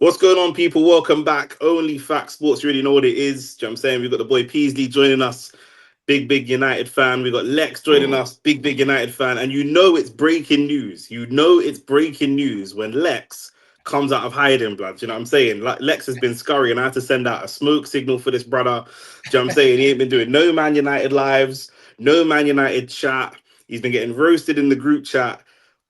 What's going on, people? Welcome back. OnlyFacts Sports. You already know what it is. Do you know what I'm saying? We've got the boy Peasley joining us, big United fan. We've got Lex joining us, big United fan. And you know it's breaking news. You know it's breaking news when Lex comes out of hiding, blood. Do you know what I'm saying? Like, Lex has been scurrying. I had to send out a smoke signal for this brother. Do you know what I'm saying? He ain't been doing no Man United lives, no Man United chat. He's been getting roasted in the group chat.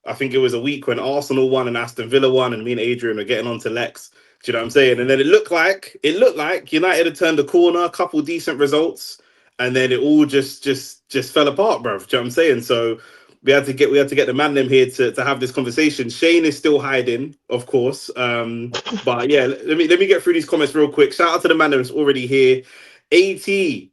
I think it was a week when Arsenal won and Aston Villa won, and me and Adrian were getting on to Lex. Do you know what I'm saying? And then it looked like United had turned the corner, a couple decent results, and then it all just fell apart, bro. Do you know what I'm saying? So we had to get the man them here to have this conversation. Shane is still hiding, of course. But yeah, let me get through these comments real quick. Shout out to the man that's already here. AT.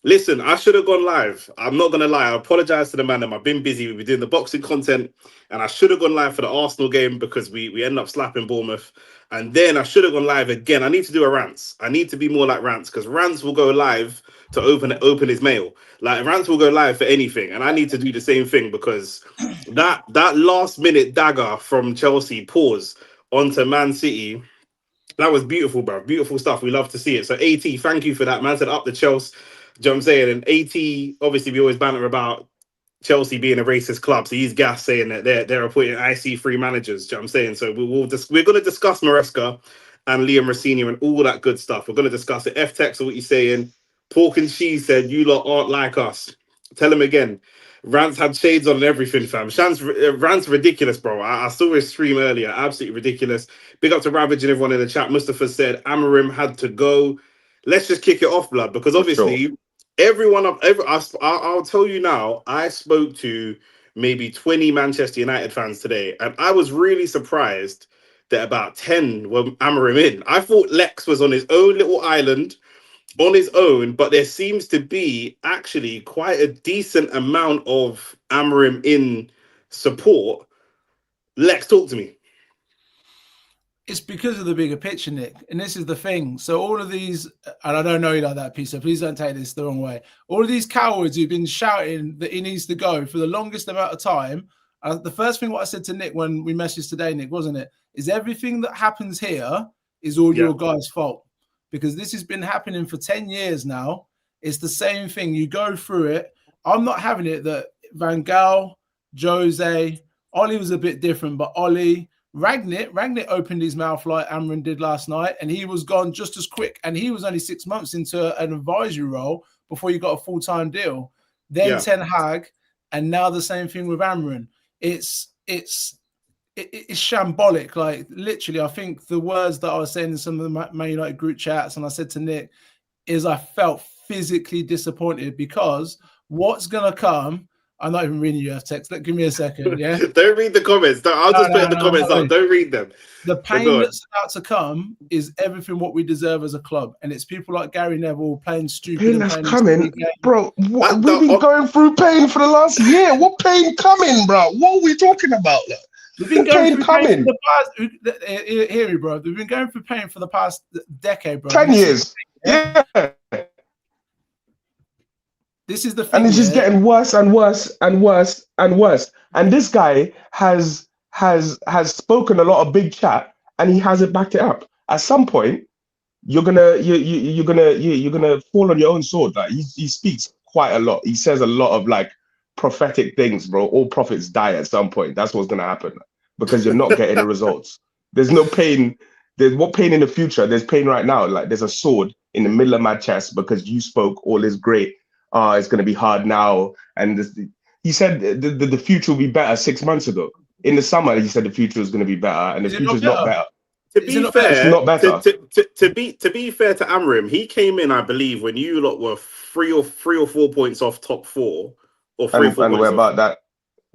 Listen, I should have gone live. I'm not going to lie. I apologize to the man. I've been busy. We've been doing the boxing content, and I should have gone live for the Arsenal game because we ended up slapping Bournemouth. And then I should have gone live again. I need to do a rants. I need to be more like rants because rants will go live to open his mail. Like, rants will go live for anything, and I need to do the same thing because that last minute dagger from Chelsea pause onto Man City. That was beautiful, bro. Beautiful stuff. We love to see it. So, AT, thank you for that. Man said up the Chelsea. Do you know what I'm saying? And AT, obviously, we always banter about Chelsea being a racist club. So he's gas saying that they're appointing IC3 managers. Do you know what I'm saying? So we're going to discuss Maresca and Liam Rossini and all that good stuff. We're going to discuss it. F-Tex, what you saying? Pork and Cheese said, you lot aren't like us. Tell him again. Rants had shades on and everything, fam. Rant's ridiculous, bro. I saw his stream earlier. Absolutely ridiculous. Big up to Ravage and everyone in the chat. Mustafa said, Amorim had to go. Let's just kick it off, blood, because obviously... Sure. I'll tell you now, I spoke to maybe 20 Manchester United fans today, and I was really surprised that about 10 were Amorim in. I thought Lex was on his own little island, on his own, but there seems to be actually quite a decent amount of Amorim in support. Lex, talk to me. It's because of the bigger picture, Nick. And this is the thing. So all of these, and I don't know you like that, piece, so please don't take this the wrong way. All of these cowards who've been shouting that he needs to go for the longest amount of time. The first thing what I said to Nick when we messaged today, Nick, wasn't it? Is everything that happens here is all your guys' fault. Because this has been happening for 10 years now. It's the same thing. You go through it. I'm not having it that Van Gaal, Jose, Ollie was a bit different, but Ollie... Rangnick opened his mouth like Amorim did last night, and he was gone just as quick. And he was only 6 months into an advisory role before you got a full-time deal. Then Ten Hag, and now the same thing with Amorim. It's shambolic. Like, literally, I think the words that I was saying in some of the Man United group chats, and I said to Nick, is I felt physically disappointed because what's going to come. I'm not even reading your text. Give me a second, yeah? Don't read the comments. I'll just put the comments on. Don't read them. The pain that's about to come is everything what we deserve as a club. And it's people like Gary Neville playing stupid. Pain that's coming, bro. We've been going through pain for the last year. What pain coming, bro? What are we talking about? We've been going through pain for the past... Hear me, bro. We've been going through pain for the past decade, bro. 10 years. Yeah. This is the thing, and it's just getting worse and worse and worse and worse. And this guy has spoken a lot of big chat, and he hasn't backed it up. At some point, you're gonna fall on your own sword. Like, he speaks quite a lot. He says a lot of like prophetic things, bro. All prophets die at some point. That's what's gonna happen because you're not getting the results. There's no pain. There's what pain in the future. There's pain right now. Like, there's a sword in the middle of my chest because you spoke all is great. It's going to be hard now. And he said the future will be better 6 months ago. In the summer, he said the future is going to be better, and the future is not better. To be fair, not better. To be fair to Amorim, he came in, I believe, when you lot were three or 4 points off top 4, or 3 or 4 points. We're about that.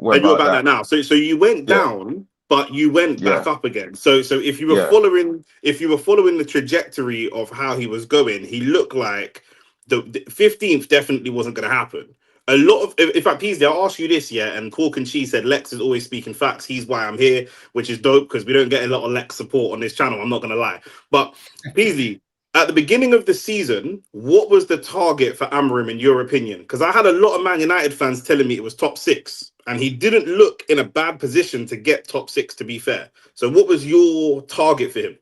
And you're about that now. So you went down, but you went back up again. So if you were following the trajectory of how he was going, he looked like. The 15th definitely wasn't going to happen. A lot of, in fact, Peasley, I'll ask you this, and Pork and Cheese said Lex is always speaking facts. He's why I'm here, which is dope because we don't get a lot of Lex support on this channel. I'm not going to lie. But Peasley, at the beginning of the season, what was the target for Amorim in your opinion? Because I had a lot of Man United fans telling me it was top 6, and he didn't look in a bad position to get top 6, to be fair. So what was your target for him?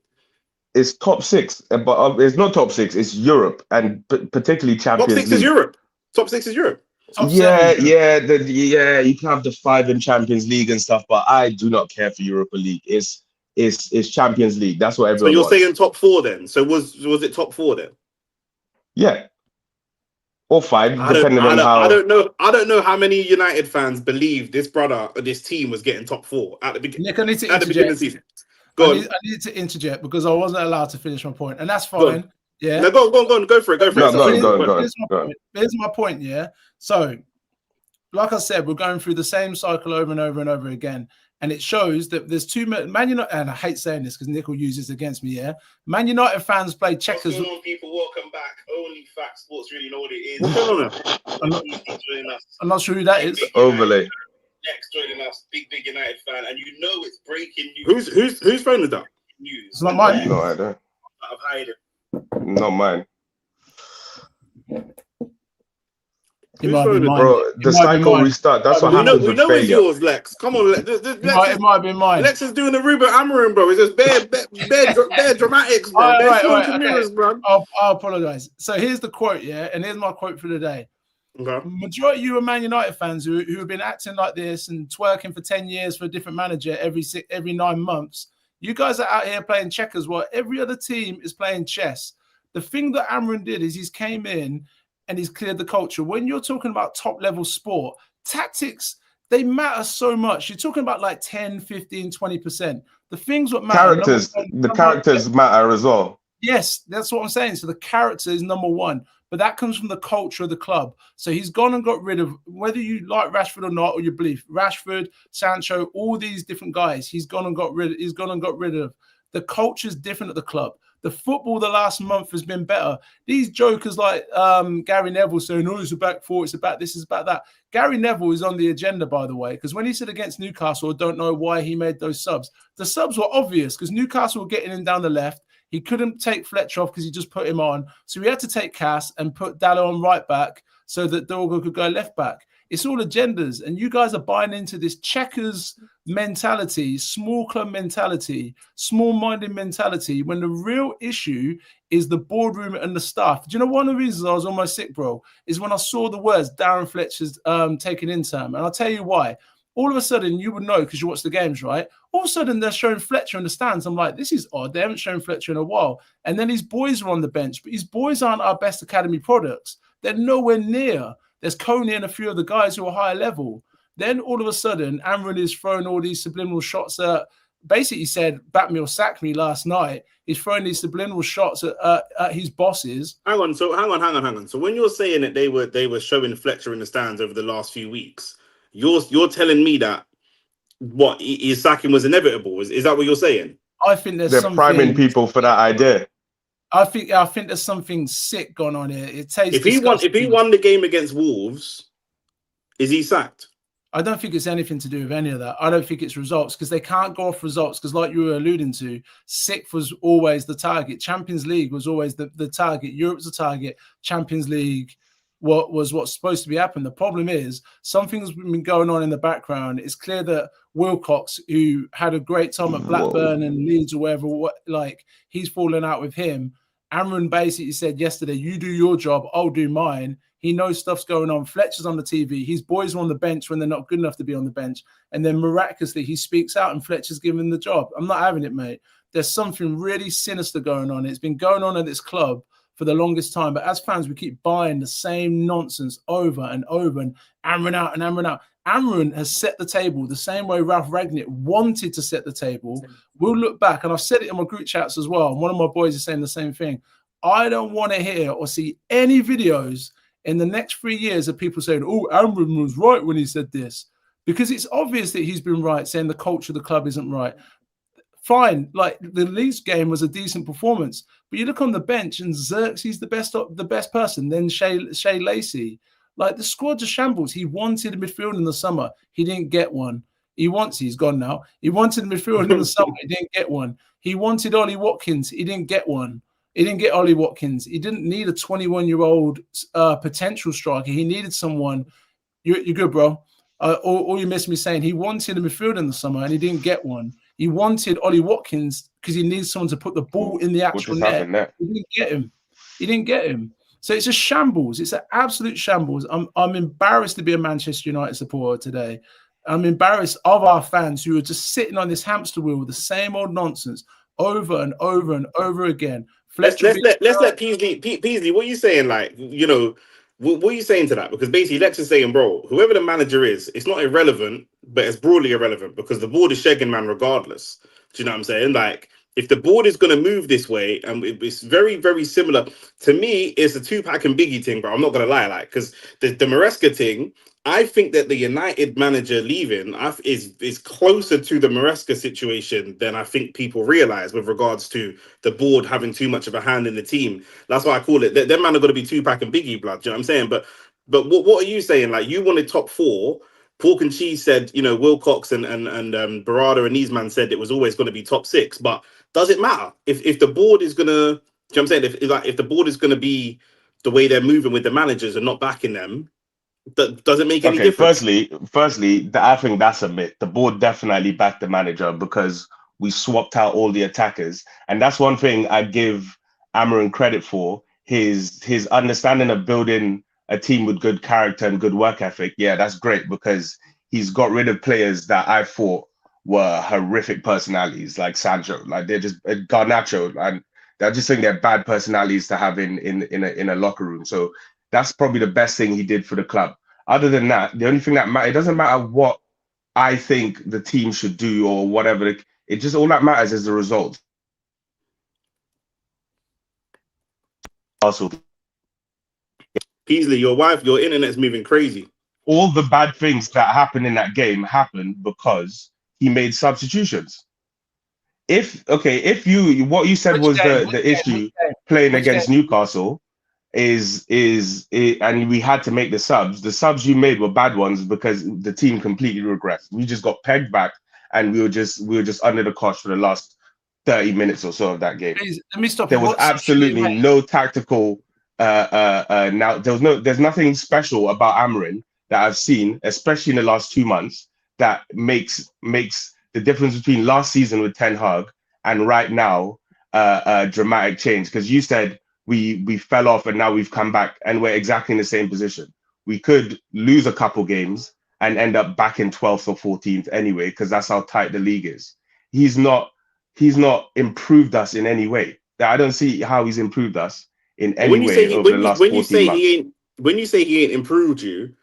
it's top six, but it's not top six. It's Europe, and particularly Champions Top six League. is Europe. Top six is Europe. Top Yeah, seven. yeah, you can have the 5 in Champions League and stuff, but I do not care for Europa League. It's Champions League. That's what So everyone you're wants. saying top 4 then? So was it top 4 then? Yeah, or 5, depending on how. I don't know how many United fans believe this brother or this team was getting top 4 at the beginning. Nick, I need to At the beginning of the interject. season. I need to interject because I wasn't allowed to finish my point, and that's fine. Yeah. No, go on. Go for it. No, go on. Here's my point. Yeah. So, like I said, we're going through the same cycle over and over and over again, and it shows that there's two Man United. And I hate saying this because Nick will use this against me. Yeah. Man United fans play checkers. What's going on, people? Welcome back. OnlyFacts Sports really know what it is. What's going on? I'm not sure who that is. Overlay. Next joining us, big United fan, and you know it's breaking news. Whose phone is that? News. It's not mine. No, I don't. I've hidden. Not mine. It might be mine. Bro, the cycle restart. That's what happens with know it's failure. yours, Lex. Come on, Lex. It might be mine. Lex is doing the Rúben Amorim, bro. It's just bare dramatics, bro. Right, bro. I'll apologize. So here's the quote, yeah, and here's my quote for the day. Okay. Majority of you are Man United fans who have been acting like this and twerking for 10 years for a different manager every 9 months. You guys are out here playing checkers while every other team is playing chess. The thing that Amorim did is he's came in and he's cleared the culture. When you're talking about top level sport, tactics, they matter so much. You're talking about like 10, 15, 20%. The things that matter. Characters matter as well. Yes, that's what I'm saying. So the character is number one, but that comes from the culture of the club. So he's gone and got rid of, whether you like Rashford or not, or you believe Rashford, Sancho, all these different guys, he's gone and got rid of. The culture is different at the club. The football the last month has been better. These jokers like Gary Neville saying, oh, it's a back four, it's about this, it's about that. Gary Neville is on the agenda, by the way, because when he said against Newcastle, I don't know why he made those subs. The subs were obvious because Newcastle were getting him down the left. He couldn't take Fletcher off because he just put him on. So he had to take Cass and put Dallo on right back so that Dorgo could go left back. It's all agendas. And you guys are buying into this checkers mentality, small club mentality, small-minded mentality, when the real issue is the boardroom and the staff. Do you know one of the reasons I was almost sick, bro, is when I saw the words Darren Fletcher's taking interim. And I'll tell you why. All of a sudden, you would know because you watch the games, right? All of a sudden, they're showing Fletcher in the stands. I'm like, this is odd. They haven't shown Fletcher in a while. And then his boys are on the bench. But his boys aren't our best academy products. They're nowhere near. There's Coney and a few of the guys who are higher level. Then all of a sudden, Amorim is throwing all these subliminal shots at, basically he said, back me or sack me last night. He's throwing these subliminal shots at his bosses. Hang on. So when you're saying that they were showing Fletcher in the stands over the last few weeks, you're telling me that what his sacking was inevitable? Is that what you're saying? I think they're priming people for that idea. I think there's something sick going on here. It tastes. If he won the game against Wolves, is he sacked? I don't think it's anything to do with any of that. I don't think it's results because they can't go off results because, like you were alluding to, sixth was always the target. Champions League was always the target. Europe's the target. Champions League what's supposed to be happening. The problem is something's been going on in the background. It's clear that Wilcox, who had a great time at Blackburn and Leeds or wherever, he's fallen out with him. Amorim basically said yesterday, you do your job, I'll do mine. He knows stuff's going on. Fletcher's on the TV. His boys are on the bench when they're not good enough to be on the bench. And then miraculously, he speaks out and Fletcher's given the job. I'm not having it, mate. There's something really sinister going on. It's been going on at this club for the longest time. But as fans, we keep buying the same nonsense over and over and Amorim out and Amorim out. Amorim has set the table the same way Ralph Rangnick wanted to set the table. We'll look back, and I've said it in my group chats as well. And one of my boys is saying the same thing. I don't want to hear or see any videos in the next 3 years of people saying, oh, Amorim was right when he said this. Because it's obvious that he's been right, saying the culture of the club isn't right. Fine, like the Leeds game was a decent performance, but you look on the bench and Xerxes the best person, then Shea Lacey. Like the squad's a shambles. He wanted a midfield in the summer. He didn't get one. He's gone now. He wanted a midfield in the summer. He didn't get one. He wanted Ollie Watkins. He didn't get one. He didn't get Ollie Watkins. He didn't need a 21-year-old potential striker. He needed someone. You're good, bro. All you missed me saying, he wanted a midfield in the summer and he didn't get one. He wanted Ollie Watkins because he needs someone to put the ball in the What actual just net. happened there? He didn't get him. He didn't get him. So it's a shambles. It's an absolute shambles. I'm embarrassed to be a Manchester United supporter today. I'm embarrassed of our fans who are just sitting on this hamster wheel with the same old nonsense over and over and over again. Let's let Peasley. What are you saying? Like, you know, what are you saying to that? Because basically, Lex is saying, bro, whoever the manager is, it's not irrelevant, but it's broadly irrelevant because the board is shagging man regardless. Do you know what I'm saying? Like, if the board is going to move this way, and it's very, very similar to me, it's a Tupac and Biggie thing, bro. I'm not going to lie, like, because the Maresca thing, I think that the United manager leaving is closer to the Maresca situation than I think people realize with regards to the board having too much of a hand in the team. That's why I call it. Them man are going to be Tupac and Biggie blood. Do you know what I'm saying? But what are you saying? Like, you wanted top four. Pork and Cheese said, you know, Wilcox and Barada and these man said it was always going to be top six. But does it matter if the board is going to? Do you know what I'm saying? If the board is going to be the way they're moving with the managers and not backing them, that doesn't make any difference. Firstly, I think that's a myth. The board definitely backed the manager because we swapped out all the attackers, and that's one thing I give Amorim credit for. His understanding of building a team with good character and good work ethic. Yeah, that's great because he's got rid of players that I thought were horrific personalities, like Sancho. Like they're just Garnacho, and I just think they're bad personalities to have in a locker room. So that's probably the best thing he did for the club. Other than that, the only thing that matters, it doesn't matter what I think the team should do or whatever. It just, all that matters is the result. Also, Peasley, your internet's moving crazy. all the bad things that happened in that game happened because he made substitutions. What you said was the issue playing against Newcastle and we had to make the subs. The subs you made were bad ones because the team completely regressed. We just got pegged back and we were just under the cosh for the last 30 minutes or so of that game. Please, let me stop. There was absolutely no tactical there's nothing special about Amorim that I've seen, especially in the last 2 months, that makes the difference between last season with Ten Hag and right now a dramatic change. Because you said we fell off and now we've come back and we're exactly in the same position. We could lose a couple games and end up back in 12th or 14th anyway, because that's how tight the league is. He's not improved us in any way. I don't see how he's improved us in any way over the last 14 months. When you say he ain't improved you,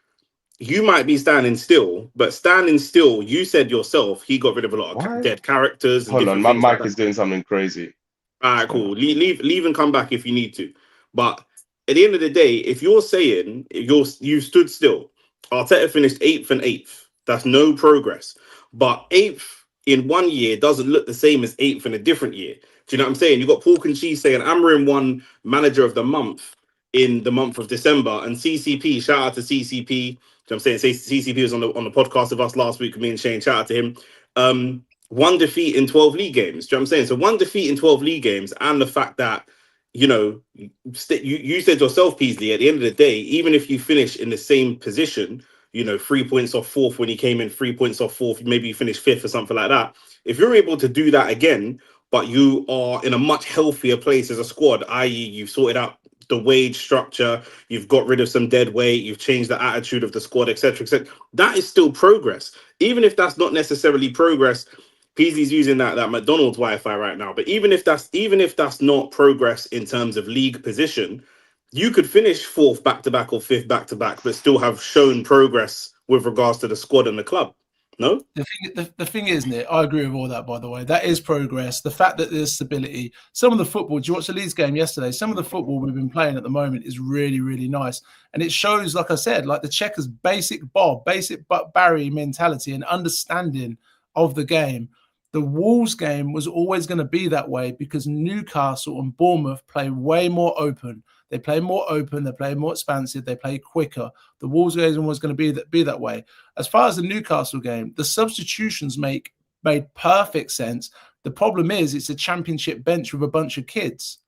you might be standing still, but standing still, you said yourself he got rid of a lot of dead characters. Hold on, my mic is doing something crazy. All right, cool. Leave and come back if you need to. But at the end of the day, if you're saying you stood still, Arteta finished 8th and 8th. That's no progress. But 8th in 1 year doesn't look the same as 8th in a different year. Do you know what I'm saying? You got Pork and Cheese saying Amorim won Manager of the Month in the month of December, and CCP, shout out to CCP. Do you know what I'm saying? CCP was on the podcast with us last week, me and Shane, shout out to him. One defeat in 12 league games. Do you know what I'm saying? So one defeat in 12 league games, and the fact that, you know, you said yourself, Peasley, at the end of the day, even if you finish in the same position, you know, 3 points off 4th when he came in, 3 points off 4th, maybe you finish 5th or something like that. If you're able to do that again, but you are in a much healthier place as a squad, i.e. you've sorted out the wage structure, you've got rid of some dead weight, you've changed the attitude of the squad, etc., etc. That is still progress. Even if that's not necessarily progress, Peasley's using that McDonald's Wi-Fi right now. But even if that's not progress in terms of league position, you could finish 4th back-to-back or 5th back-to-back, but still have shown progress with regards to the squad and the club. No? The thing is, Nick, I agree with all that, by the way. That is progress. The fact that there's stability. Some of the football, did you watch the Leeds game yesterday? Some of the football we've been playing at the moment is really, really nice. And it shows, like I said, like the Checkers' basic Barry mentality and understanding of the game. The Wolves game was always going to be that way because Newcastle and Bournemouth play way more open. They play more open. They play more expansive. They play quicker. The Wolves game was going to be that way. As far as the Newcastle game, the substitutions made perfect sense. The problem is it's a championship bench with a bunch of kids.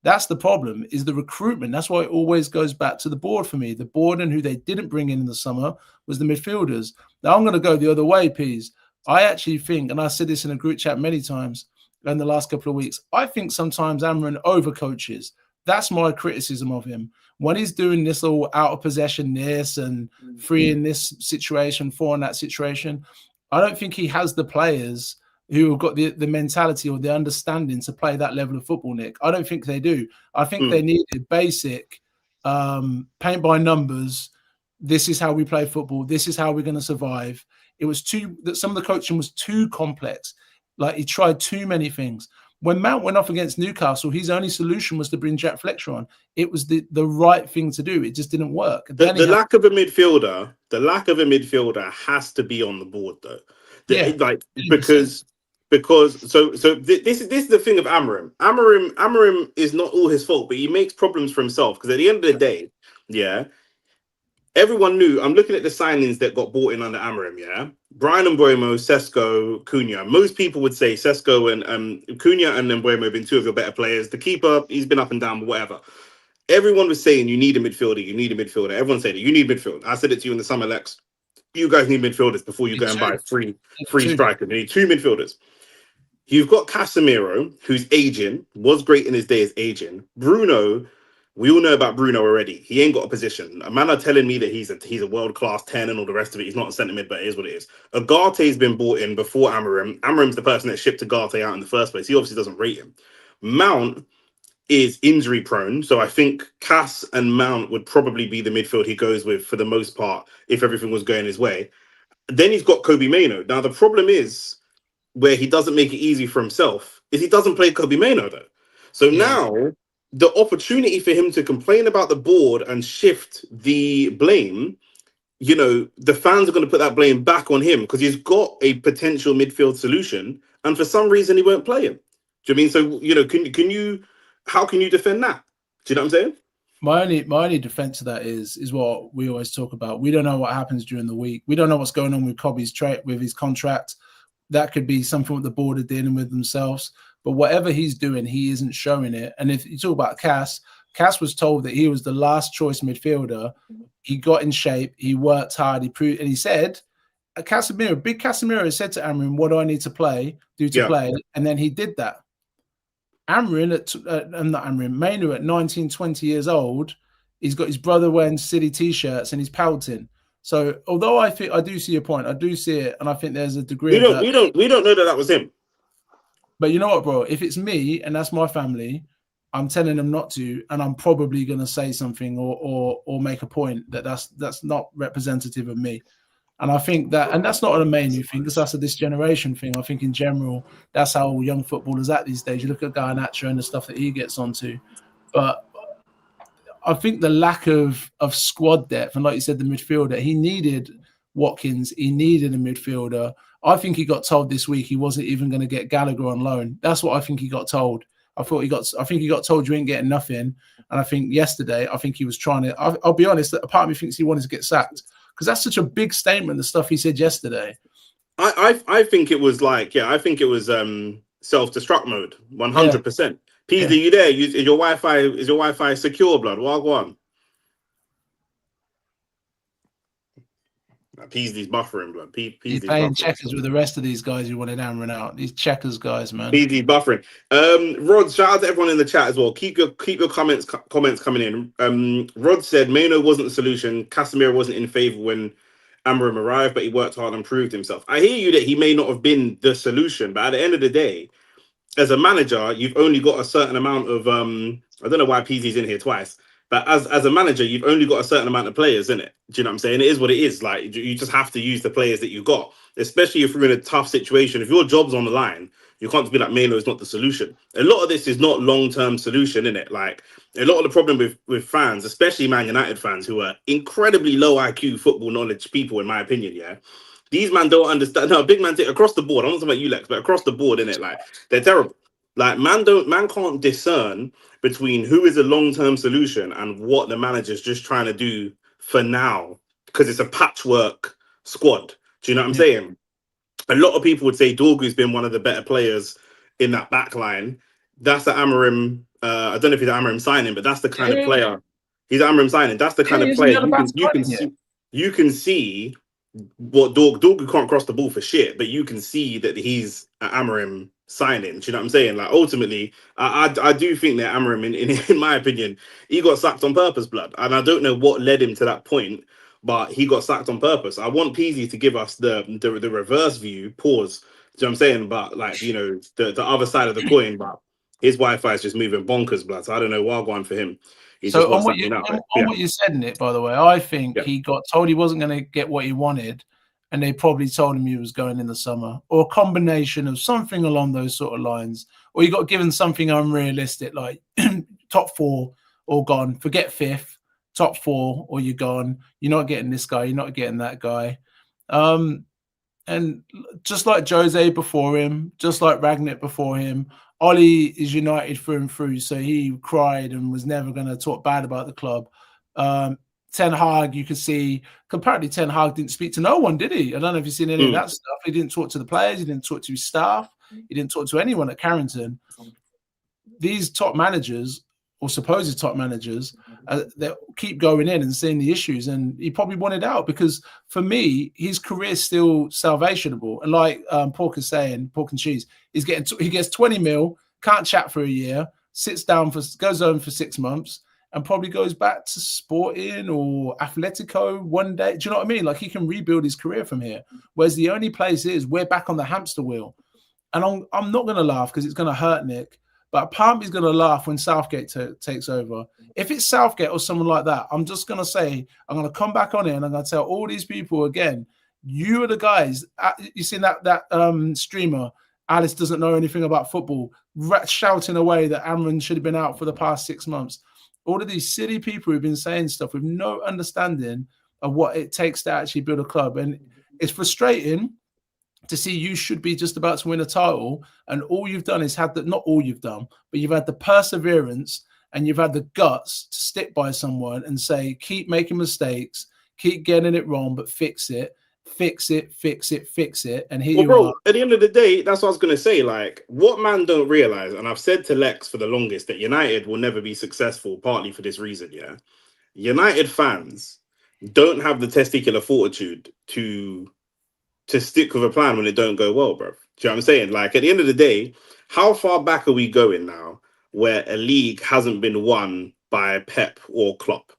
That's the problem, is the recruitment. That's why it always goes back to the board for me. The board, and who they didn't bring in the summer was the midfielders. Now I'm going to go the other way, Pease. I actually think, and I said this in a group chat many times, in the last couple of weeks. I think sometimes Amorim overcoaches. That's my criticism of him. When he's doing this all out of possession, this and 3 in this situation, 4 in that situation, I don't think he has the players who have got the mentality or the understanding to play that level of football, Nick. I don't think they do. I think they need a basic paint by numbers. This is how we play football. This is how we're going to survive. It was some of the coaching was too complex. Like he tried too many things. When Mount went off against Newcastle, his only solution was to bring Jack Fletcher on. It was the right thing to do. It just didn't work. The lack of a midfielder has to be on the board though. Because this is the thing of Amorim. Amorim is not all his fault, but he makes problems for himself because at the end of the day, everyone knew. I'm looking at the signings that got bought in under Amorim. Yeah, Brian Mbeumo, Sesko, Cunha. Most people would say Sesko and Cunha and Mbeumo have been 2 of your better players. The keeper, he's been up and down, but whatever. Everyone was saying you need a midfielder. You need a midfielder. Everyone said it. You need midfield. I said it to you in the summer, Lex. You guys need midfielders before you go and buy three strikers. You need 2 midfielders. You've got Casemiro, who's aging, was great in his day as aging. Bruno, we all know about Bruno already. He ain't got a position. A man are telling me that he's a world-class 10 and all the rest of it. He's not a centre mid, but it is what it is. Agarte's been bought in before Amorim. Amorim's the person that shipped Agarte out in the first place. He obviously doesn't rate him. Mount is injury prone, so I think Cass and Mount would probably be the midfield he goes with for the most part if everything was going his way. Then he's got Kobe Mainoo. Now the problem is where he doesn't make it easy for himself is he doesn't play Kobe Mainoo though. So now the opportunity for him to complain about the board and shift the blame, the fans are going to put that blame back on him because he's got a potential midfield solution, and for some reason he won't play him. Do you mean so? Can you? How can you defend that? Do you know what I'm saying? My only defense of that is what we always talk about. We don't know what happens during the week. We don't know what's going on with Kobe's with his contract. That could be something the board are dealing with themselves. But whatever he's doing, he isn't showing it. And if you talk about Cass was told that he was the last choice midfielder. He got in shape. He worked hard. He proved, and he said, Big Casemiro said to Amorim, "What do I need to play? Play?" And then he did that. Mainoo at 19, 20 years old, he's got his brother wearing City t-shirts and he's pouting. So although I do see your point, I do see it, and I think there's a degree. We don't know that was him. But you know what, bro? If it's me and that's my family, I'm telling them not to, and I'm probably going to say something or make a point that's not representative of me. And I think that, and that's not a Mainoo thing, because that's this generation thing. I think in general, that's how young footballers at these days. You look at Garnacho and the stuff that he gets onto. But I think the lack of squad depth, and like you said, the midfielder, he needed Watkins, he needed a midfielder. I think he got told this week he wasn't even going to get Gallagher on loan. That's what I think he got told. I think he got told you ain't getting nothing. And I think yesterday, I think he was trying to, I'll be honest, a part of me thinks he wanted to get sacked. Because that's such a big statement, the stuff he said yesterday. I think it was self-destruct mode, 100%. Peas, are you there? Is your Wi-Fi secure, blood? Wagwan. Peasley's buffering, blood. He's playing checkers with the rest of these guys who wanted Amorim out. These checkers guys, man. Peasley's buffering. Rod, shout out to everyone in the chat as well. Keep your comments coming in. Rod said Mainoo wasn't the solution. Casemiro wasn't in favour when Amorim arrived, but he worked hard and proved himself. I hear you that he may not have been the solution, but at the end of the day, as a manager, you've only got a certain amount of I don't know why Peasley's in here twice. But as a manager, you've only got a certain amount of players in it. Do you know what I'm saying? It is what it is. Like, you just have to use the players that you got, especially if you're in a tough situation. If your job's on the line, you can't be like, Mainoo is not the solution. A lot of this is not long-term solution, in it. Like, a lot of the problem with fans, especially Man United fans, who are incredibly low IQ football knowledge people, in my opinion, these man don't understand. No, big man across the board. I'm not talking about you, Lex, but across the board, in it, like, they're terrible. Like, man can't discern between who is a long-term solution and what the manager's just trying to do for now, because it's a patchwork squad. Do you know what I'm saying? A lot of people would say Dorgu's been one of the better players in that back line. That's the Amorim. I don't know if he's Amorim signing, but that's the kind of player. He's Amorim signing. That's the kind of player you can see what Dorgu can't cross the ball for shit, but you can see that he's Amorim signing. Do you know what I'm saying? Like ultimately, I do think that Amorim, in my opinion, he got sacked on purpose, blood. And I don't know what led him to that point, but he got sacked on purpose. I want Peasy to give us the reverse view. Pause. Do you know what I'm saying? But like, you know, the other side of the coin. But his Wi-Fi is just moving bonkers, blood. So I don't know what going for him. He so just on wants something out. what you said in it, by the way, I think he got told he wasn't going to get what he wanted, and they probably told him he was going in the summer, or a combination of something along those sort of lines, or he got given something unrealistic, like top 4 or gone, forget 5th, top 4 or you're gone. You're not getting this guy, you're not getting that guy. And just like Jose before him, just like Ragnick before him, Ollie is United through and through, so he cried and was never going to talk bad about the club. Ten Hag, you could see, comparatively, Ten Hag didn't speak to no one, did he? I don't know if you've seen any of that stuff. He didn't talk to the players. He didn't talk to his staff. He didn't talk to anyone at Carrington. These top managers, or supposed top managers, they keep going in and seeing the issues, and he probably wanted out because, for me, his career's still salvationable. And like Pork is saying, Pork and Cheese, he gets 20 mil, can't chat for a year, goes home for 6 months, and probably goes back to Sporting or Atletico one day. Do you know what I mean? Like, he can rebuild his career from here. Whereas the only place is we're back on the hamster wheel. And I'm not going to laugh because it's going to hurt Nick, but part of me's going to laugh when Southgate takes over. If it's Southgate or someone like that, I'm just going to say, I'm going to come back on it and I'm going to tell all these people again, you are the guys. You seen that streamer, Alice doesn't know anything about football, shouting away that Amron should have been out for the past 6 months. All of these silly people who've been saying stuff with no understanding of what it takes to actually build a club. And it's frustrating to see you should be just about to win a title, and all you've done is not all you've done, but you've had the perseverance and you've had the guts to stick by someone and say, keep making mistakes, keep getting it wrong, but fix it. And here you are. At the end of the day, that's what I was going to say. Like, what man don't realize, and I've said to Lex for the longest, that United will never be successful, partly for this reason, yeah? United fans don't have the testicular fortitude to stick with a plan when it don't go well, bro. Do you know what I'm saying? Like, at the end of the day, how far back are we going now where a league hasn't been won by Pep or Klopp?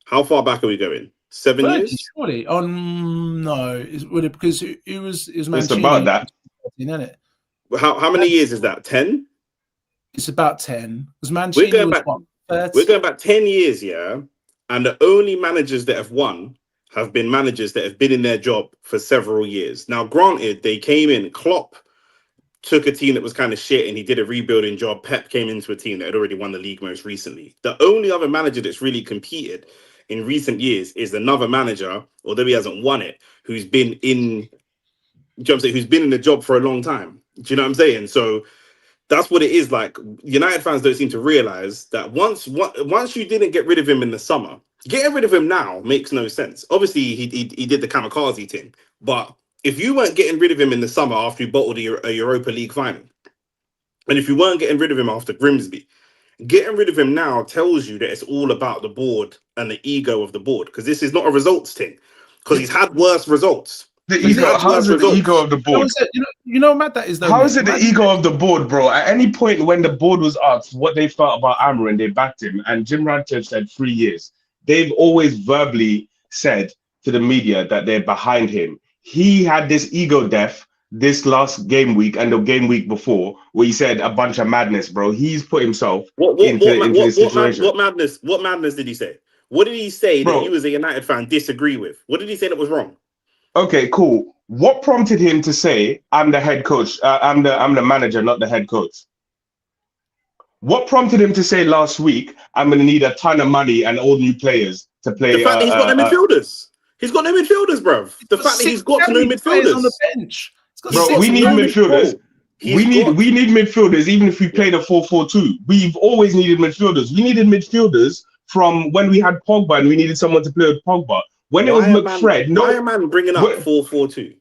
How far back are we going? 7 years? Surely. No. Because it was Mancini. It's about that. Isn't it? How many years is that? 10? It's about 10. Because Mancini we're going back 10 years, yeah? And the only managers that have won have been managers that have been in their job for several years. Now, granted, they came in, Klopp took a team that was kind of shit and he did a rebuilding job. Pep came into a team that had already won the league most recently. The only other manager that's really competed in recent years is another manager, although he hasn't won it, who's been in, who's been in the job for a long time. Do you know what I'm saying? So that's what it is. Like, United fans don't seem to realize that once you didn't get rid of him in the summer, getting rid of him now makes no sense. Obviously, he did the kamikaze thing, but if you weren't getting rid of him in the summer after you bottled a Europa League final, and if you weren't getting rid of him after Grimsby, getting rid of him now tells you that it's all about the board and the ego of the board, because this is not a results thing, because he's had worse results. The ego, how is it the ego of the board? You know, Matt, that is though. How is it the ego of the board, bro? At any point when the board was asked what they felt about Amorim, they backed him, and Jim Ratcliffe said 3 years. They've always verbally said to the media that they're behind him. He had this ego death this last game week and the game week before, where he said a bunch of madness, bro. He's put himself into this situation. What madness did he say? What did he say that you as a United fan disagree with? What did he say that was wrong? Okay, cool. What prompted him to say, I'm the head coach, I'm the manager, not the head coach? What prompted him to say last week, I'm going to need a ton of money and all new players to play? The fact that he's got no midfielders. He's got no midfielders, bruv. The fact that he's got no midfielders on the bench. Bro, we need midfielders. We need midfielders, even if we played a 4-4-2. We've always needed midfielders. We needed midfielders from when we had Pogba and we needed someone to play with Pogba. When it was McFred, why am I bringing up 4-4-2?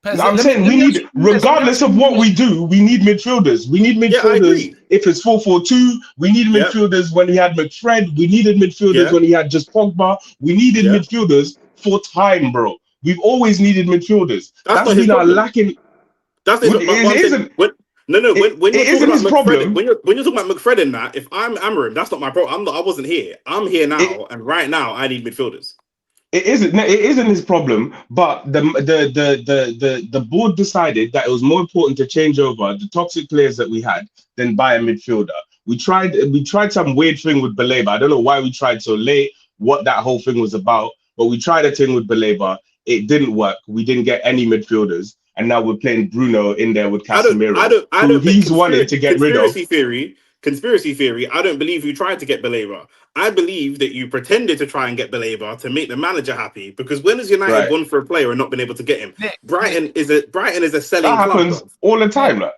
I'm saying we need, regardless of what we do, we need midfielders. We need midfielders if it's 4-4-2. We need midfielders when he had McFred. We needed midfielders when he had just Pogba. We needed midfielders for time, bro. We've always needed midfielders. That's been our lacking. That's It isn't. When you're isn't talking his about problem. when you're talking about McFred and that, if I'm Amorim, that's not my problem. I wasn't here. I'm here now, and right now I need midfielders. It isn't his problem, but the board decided that it was more important to change over the toxic players that we had than buy a midfielder. We tried some weird thing with Baleba. I don't know why we tried so late, what that whole thing was about, but we tried a thing with Baleba. It didn't work. We didn't get any midfielders, and now we're playing Bruno in there with Casemiro, who he's wanted to get rid of. Conspiracy theory. I don't believe you tried to get Baleba. I believe that you pretended to try and get Baleba to make the manager happy. Because when has United gone for a player and not been able to get him? Brighton is a selling That club. happens all the time. Like.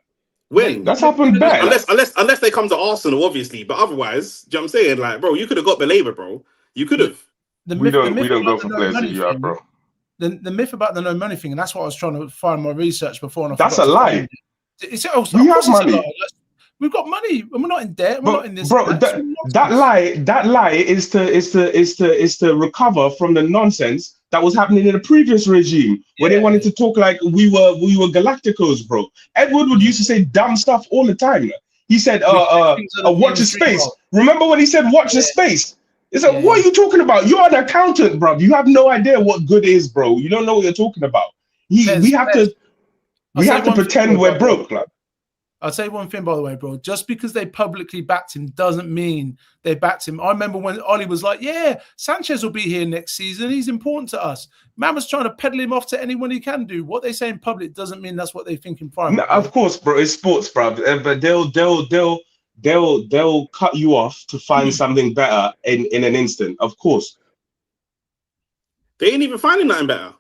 When that's happened bad. Unless they come to Arsenal, obviously. But otherwise, do you know what I'm saying? Like, bro, you could have got Baleba, bro. You could have. We don't go for players that you have, bro. The myth about the no money thing, and that's what I was trying to find my research before. And that's a lie. We have money. We've got money, and we're not in debt. We're not in this. Bro, that lie is to recover from the nonsense that was happening in the previous regime, where they wanted to talk like we were Galacticos, bro. Edward would used to say dumb stuff all the time. He said, "Watch your space." Remember when he said, "Watch your space"? It's like, what are you talking about? You're an accountant, bro. You have no idea what good is, bro. You don't know what you're talking about. We have to pretend we're broke, like. I'll tell you one thing, by the way, bro. Just because they publicly backed him doesn't mean they backed him. I remember when Ollie was like, yeah, Sanchez will be here next season. He's important to us. Man was trying to peddle him off to anyone he can do. What they say in public doesn't mean that's what they think in private. No, of course, bro. It's sports, bro. But they'll cut you off to find something better in an instant. Of course. They ain't even finding nothing better.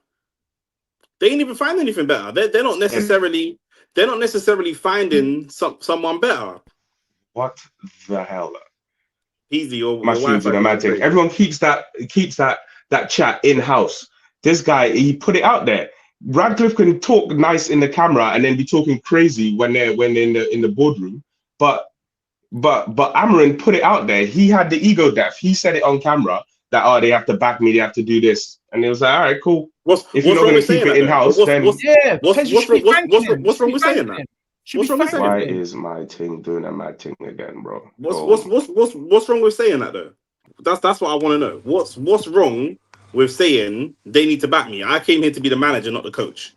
They ain't even finding anything better. They're not necessarily... They're not necessarily finding someone better. What the hell? Easy or dramatic. Everyone keeps that chat in house. This guy, he put it out there. Radcliffe can talk nice in the camera and then be talking crazy when in the boardroom. But Amorim put it out there. He had the ego death. He said it on camera that they have to back me, they have to do this, and it was like, all right, cool. If you're not going to keep it in house, then what's wrong with saying that? Why is my thing doing a mad thing again, bro? What's wrong with saying that though? That's what I want to know. What's wrong with saying they need to back me? I came here to be the manager, not the coach.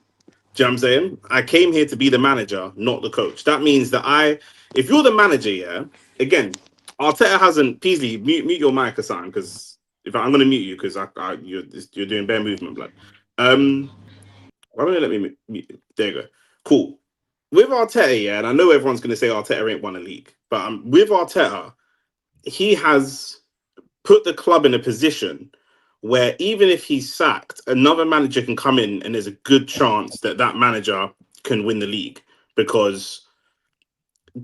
Do you know what I'm saying? I came here to be the manager, not the coach. That means that if you're the manager, yeah, again, Arteta hasn't. Peasley, mute your mic or something, because if I'm going to mute you, because you're doing bare movement, blood. Why don't you let me mute you? There you go. Cool. With Arteta, yeah, and I know everyone's going to say Arteta ain't won a league, but with Arteta, he has put the club in a position where even if he's sacked, another manager can come in and there's a good chance that manager can win the league, because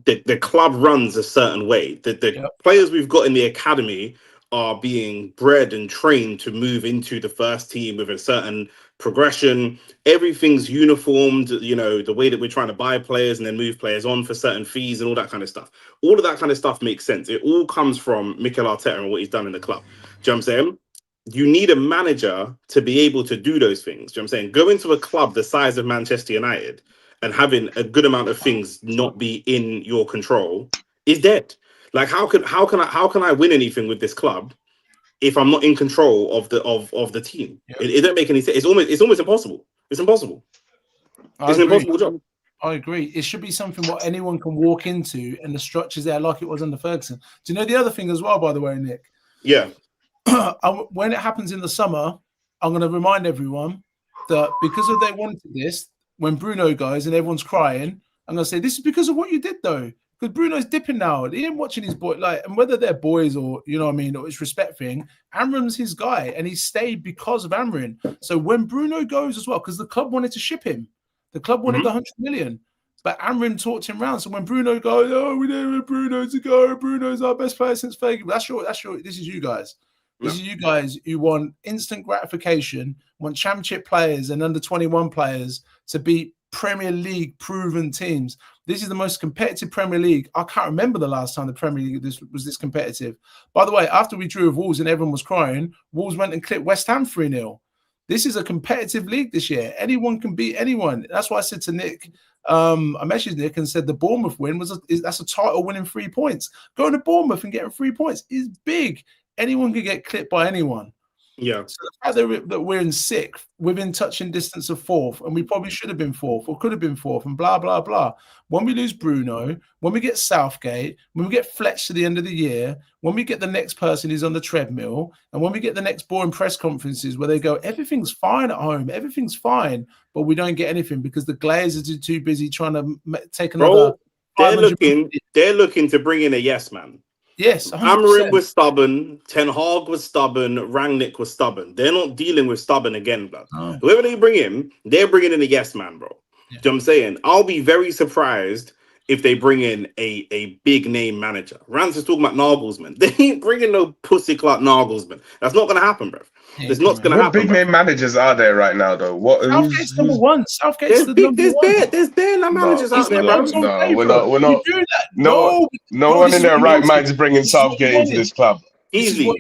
the club runs a certain way. The players we've got in the academy are being bred and trained to move into the first team with a certain progression. Everything's uniformed, the way that we're trying to buy players and then move players on for certain fees and all that kind of stuff. All of that kind of stuff makes sense. It all comes from Mikel Arteta and what he's done in the club. Do you know what I'm saying? You need a manager to be able to do those things. Do you know what I'm saying? Go into a club the size of Manchester United and having a good amount of things not be in your control is dead. Like, how can I win anything with this club if I'm not in control of the team? Yeah. It don't make any sense. It's almost impossible. It's impossible. It's an impossible job. I agree. It should be something what anyone can walk into, and the structure's there like it was under Ferguson. Do you know the other thing as well, by the way, Nick? Yeah. When it happens in the summer, I'm going to remind everyone that because they wanted this, when Bruno goes and everyone's crying, I'm going to say, this is because of what you did, though. Because Bruno's dipping now. He ain't watching his boy, and whether they're boys or, or it's respect thing, Amram's his guy, and he stayed because of Amorim. So when Bruno goes as well, because the club wanted to ship him, the club wanted the 100 million, but Amorim talked him round. So when Bruno goes, we don't want Bruno to go. Bruno's our best player since Fergie. That's your. This is you guys. This is you guys who want instant gratification, want championship players and under 21 players to beat Premier League proven teams. This is the most competitive Premier League. I can't remember the last time the Premier League was this competitive. By the way, after we drew with Wolves and everyone was crying, Wolves went and clipped West Ham 3-0. This is a competitive league this year. Anyone can beat anyone. That's why I said to Nick, I messaged Nick and said the Bournemouth win that's a title winning 3 points. Going to Bournemouth and getting 3 points is big. Anyone can get clipped by anyone. Yeah. So the fact that we're in 6th, within touching distance of 4th, and we probably should have been 4th or could have been 4th, and blah, blah, blah. When we lose Bruno, when we get Southgate, when we get Fletch to the end of the year, when we get the next person who's on the treadmill, and when we get the next boring press conferences where they go, everything's fine at home, everything's fine, but we don't get anything because the Glazers are too busy trying to take another. Bro, they're looking to bring in a yes man. Yes, 100%. Amorim was stubborn. Ten Hag was stubborn. Rangnick was stubborn. They're not dealing with stubborn again, blood. Oh. Whoever they bring in, they're bringing in a yes man, bro. Yeah. Do you know what I'm saying? I'll be very surprised if they bring in a big name manager. Rance is talking about Nagelsmann. They ain't bringing no pussy clout Nagelsmann. That's not going to happen, bro. Yeah, It's not going to happen. What big name managers are there right now, though? Southgate's number one. Southgate's the number one. There's bare managers out there, bro. No, we're not. No one in their right mind is bringing Southgate into this club. Easily.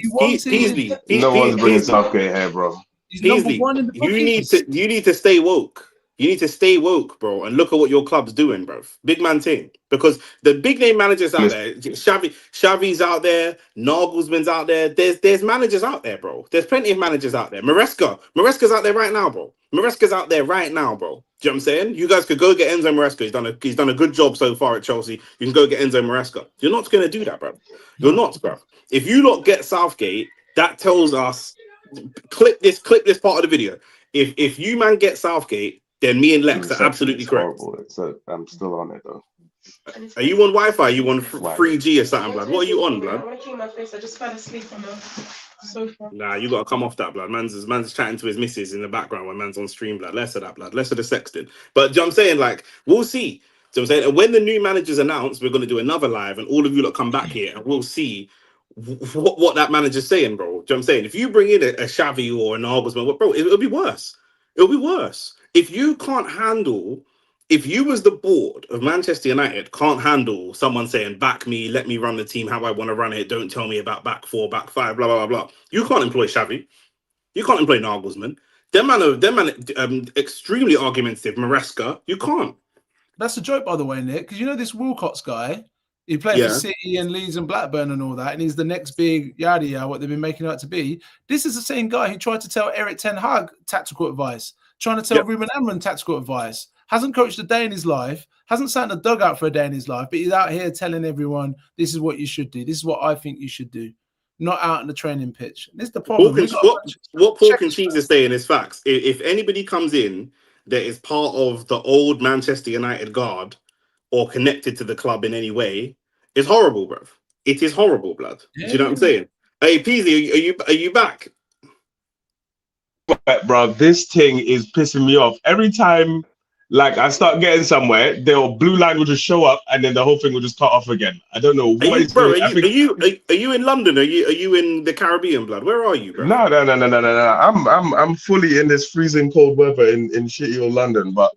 No one's bringing Southgate here, bro. He's number one in the You need to stay woke. You need to stay woke, bro, and look at what your club's doing, bro. Big man thing. Because the big name managers out there, Xavi's out there, Nagelsmann's out there. There's managers out there, bro. There's plenty of managers out there. Maresca's out there right now, bro. Do you know what I'm saying? You guys could go get Enzo Maresca. He's done a good job so far at Chelsea. You can go get Enzo Maresca. You're not going to do that, bro. You're not, bro. If you not get Southgate, that tells us, clip this part of the video. If you man get Southgate, then me and Lex are absolutely correct. I'm still on it though. Are you on Wi-Fi? Are you on 3G or something, blood? What are you on, blood? I want to keep my face. I just fell asleep on the sofa. Nah, you gotta come off that, blood. Man's chatting to his missus in the background when man's on stream, blood. Less of that, blood. Less of the sexting. But do you know what I'm saying? Like, we'll see. Do you know what I'm saying? And when the new manager's announced, we're gonna do another live, and all of you lot come back here, and we'll see what that manager's saying, bro. Do you know what I'm saying? If you bring in a Xavi or a Nagelsmann, bro, it'll be worse. It'll be worse. If you can't handle, if you as the board of Manchester United can't handle someone saying, back me, let me run the team how I want to run it, don't tell me about back 4, back 5, blah, blah, blah, blah. You can't employ Xavi. You can't employ Nagelsmann. Them man extremely argumentative. Maresca, you can't. That's a joke, by the way, Nick, because you know this Wilcox guy, he played for City and Leeds and Blackburn and all that, and he's the next big yada, what they've been making out to be. This is the same guy who tried to tell Eric Ten Hag tactical advice, trying to tell Rúben Amorim tactical advice, hasn't coached a day in his life, hasn't sat in a dugout for a day in his life, but he's out here telling everyone, this is what you should do, this is what I think you should do, not out in the training pitch. And this is the problem. What Pork and Cheese is saying is facts. If anybody comes in that is part of the old Manchester United guard or connected to the club in any way, it's horrible, bruv. It is horrible, blood. Do you know what I'm saying? Hey, Peasy, are you back? Bro, this thing is pissing me off. Every time, like, I start getting somewhere, the blue line will just show up, and then the whole thing will just cut off again. I don't know what is going on. Are you in London? Are you in the Caribbean, blood? Where are you, bro? No. I'm fully in this freezing cold weather in shitty old London, but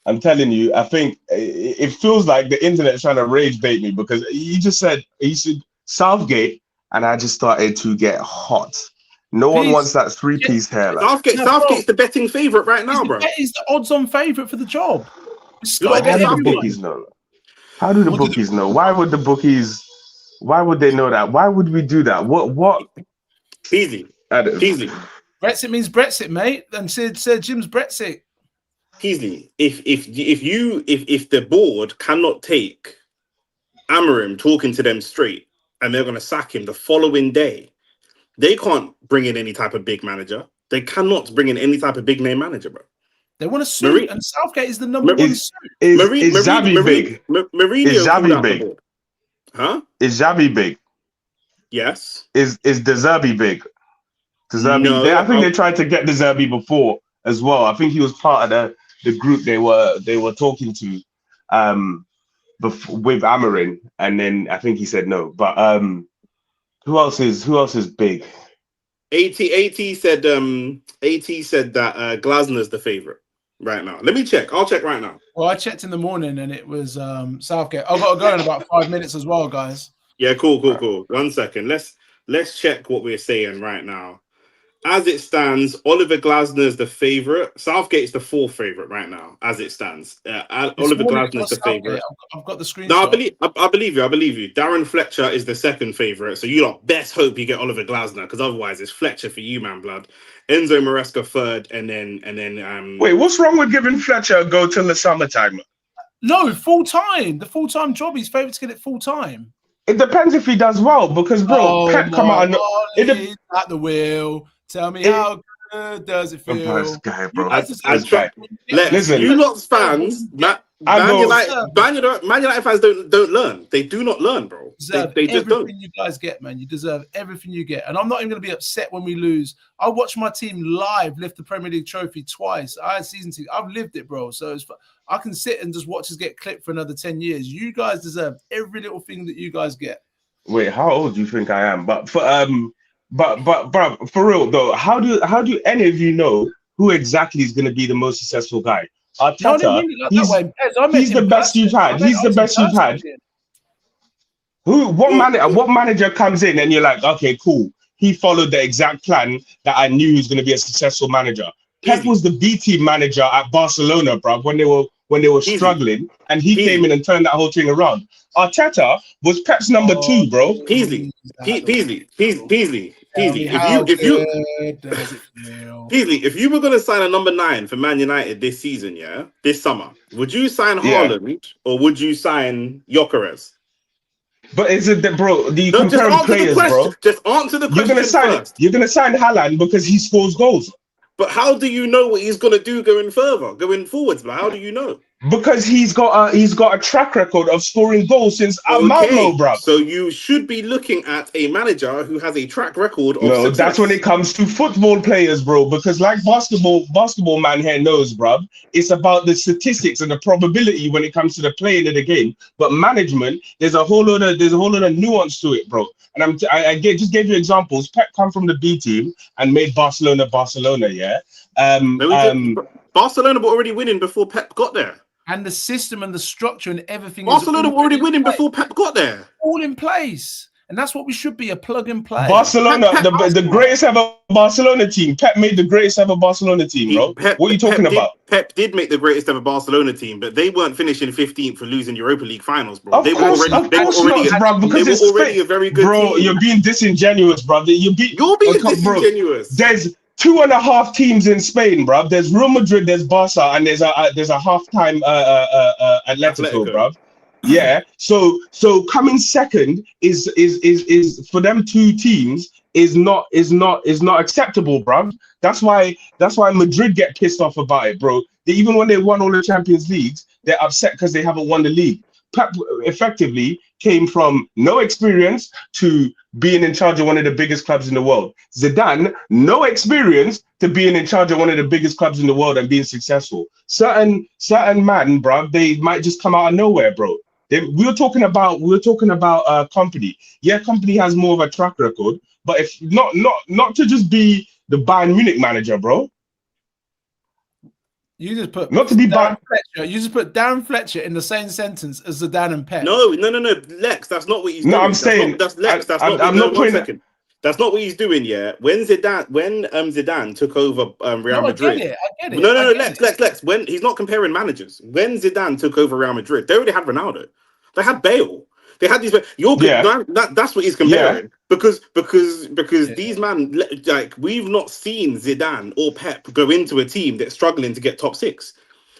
I'm telling you, I think it feels like the internet is trying to rage bait me, because he said Southgate, and I just started to get hot. No one wants that 3-piece hair. Like. Southgate's the betting favourite right now, bro. He's the odds-on favourite for the job. How do the bookies know? How do the bookies know? Why would the bookies? Why would they know that? Why would we do that? What? Easy. Brexit means Brexit, mate. And said Jim's Brexit. Easily. If the board cannot take Amorim talking to them straight, and they're going to sack him the following day, they can't bring in any type of big manager. They cannot bring in any type of big name manager, bro. They want to suit, and Southgate is the number one suit. Is Xavi big? Is Xavi big? Huh? Is Xavi big? Yes. Is De Zerbi big? De Zerbi, no, I think they tried to get De Zerbi before as well. I think he was part of the group they were talking to with Amorim, and then I think he said no. But who else is big? AT said that Glasner's the favorite right now. Let me check. I'll check right now. Well, I checked in the morning and it was Southgate. I've got to go in about 5 minutes as well, guys. Yeah, cool. 1 second. Let's check what we're saying right now. as it stands, Oliver Glasner's the favourite. Southgate's the 4th favourite right now, as it stands. Oliver Glasner's the favourite. I've got the screenshot. No, I believe you. Darren Fletcher is the 2nd favourite. So you lot best hope you get Oliver Glasner, because otherwise it's Fletcher for you, man, blood. Enzo Maresca 3rd, and then Wait, what's wrong with giving Fletcher a go till the summertime? No, full-time. The full-time job, he's favourite to get it full-time. It depends if he does well, because bro, Pep come out and at the wheel. Tell me how good does it feel? This guy, bro. Listen, you lot's fans, Man United fans don't learn. They do not learn, bro. They just don't. You guys get, man. You deserve everything you get. And I'm not even going to be upset when we lose. I watched my team live lift the Premier League trophy twice. I had season 2. I've lived it, bro. So I can sit and just watch us get clipped for another 10 years. You guys deserve every little thing that you guys get. Wait, how old do you think I am? But bro, for real though, how do any of you know who exactly is going to be the most successful guy? Arteta, he's the best you've had. He's the best you've had. What manager comes in and you're like, okay, cool. He followed the exact plan that I knew he was going to be a successful manager. Pep was the B team manager at Barcelona, bro, when they were struggling, and he came in and turned that whole thing around. Arteta was Pep's number 2, bro. Peasley. If you were going to sign a number 9 for Man United this season, this summer, would you sign Haaland or would you sign Gyökeres? But is it that, bro? Do you compare players, bro? Just answer the question. You're gonna sign Haaland because he scores goals. But how do you know what he's gonna do going forwards? But how do you know? Because he's got a track record of scoring goals since Malmo, bro. So you should be looking at a manager who has a track record of success. That's when it comes to football players, bro. Because like basketball man here knows, bro, it's about the statistics and the probability when it comes to the playing of the game. But management, there's a whole lot of nuance to it, bro. And just gave you examples. Pep come from the B team and made Barcelona, yeah. Barcelona were already winning before Pep got there. And the system and the structure and everything. Barcelona were already winning before Pep got there. All in place. And that's what we should be, a plug and play. Barcelona, the greatest ever Barcelona team. Pep made the greatest ever Barcelona team, bro. What are you talking about? Pep did make the greatest ever Barcelona team, but they weren't finishing 15th for losing Europa League finals, bro. They were already a very good bro, team. You're being disingenuous, bro. You're being disingenuous. Bro. There's 2.5 teams in Spain, bro. There's Real Madrid, there's Barca, and there's a halftime Atletico, bro. Yeah. So coming second is for them 2 teams is not acceptable, bro. That's why Madrid get pissed off about it, bro. Even when they won all the Champions Leagues, they're upset because they haven't won the league. Pep effectively came from no experience to being in charge of one of the biggest clubs in the world. Zidane, no experience to being in charge of one of the biggest clubs in the world and being successful. Certain man, bro, they might just come out of nowhere, bro. We were talking about Company. Yeah, Company has more of a track record, but if not to just be the Bayern Munich manager, bro. You just put not to be Darren Fletcher. You just put Darren Fletcher in the same sentence as Zidane and Pep. No, Lex. That's not what he's doing. No, I'm saying that's Lex. I'm not putting that. That's not what he's doing. Yeah, when Zidane took over Real Madrid. I get it. No, Lex. When he's not comparing managers. When Zidane took over Real Madrid, they already had Ronaldo. They had Bale. They had these. That's what he's comparing. Because these man, like, we've not seen Zidane or Pep go into a team that's struggling to get top 6.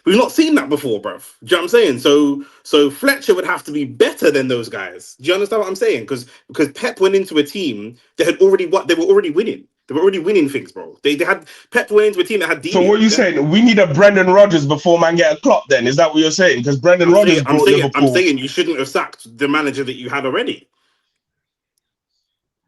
We've not seen that before, bruv. Do you know what I'm saying? So Fletcher would have to be better than those guys. Do you understand what I'm saying? Because Pep went into a team that had already they were already winning. They were already winning things, bro. They had Pep went into a team that had. So what are you saying? We need a Brendan Rodgers before man get a Klopp. Then is that what you're saying? Because Brendan Rodgers brought Liverpool. I'm saying you shouldn't have sacked the manager that you had already.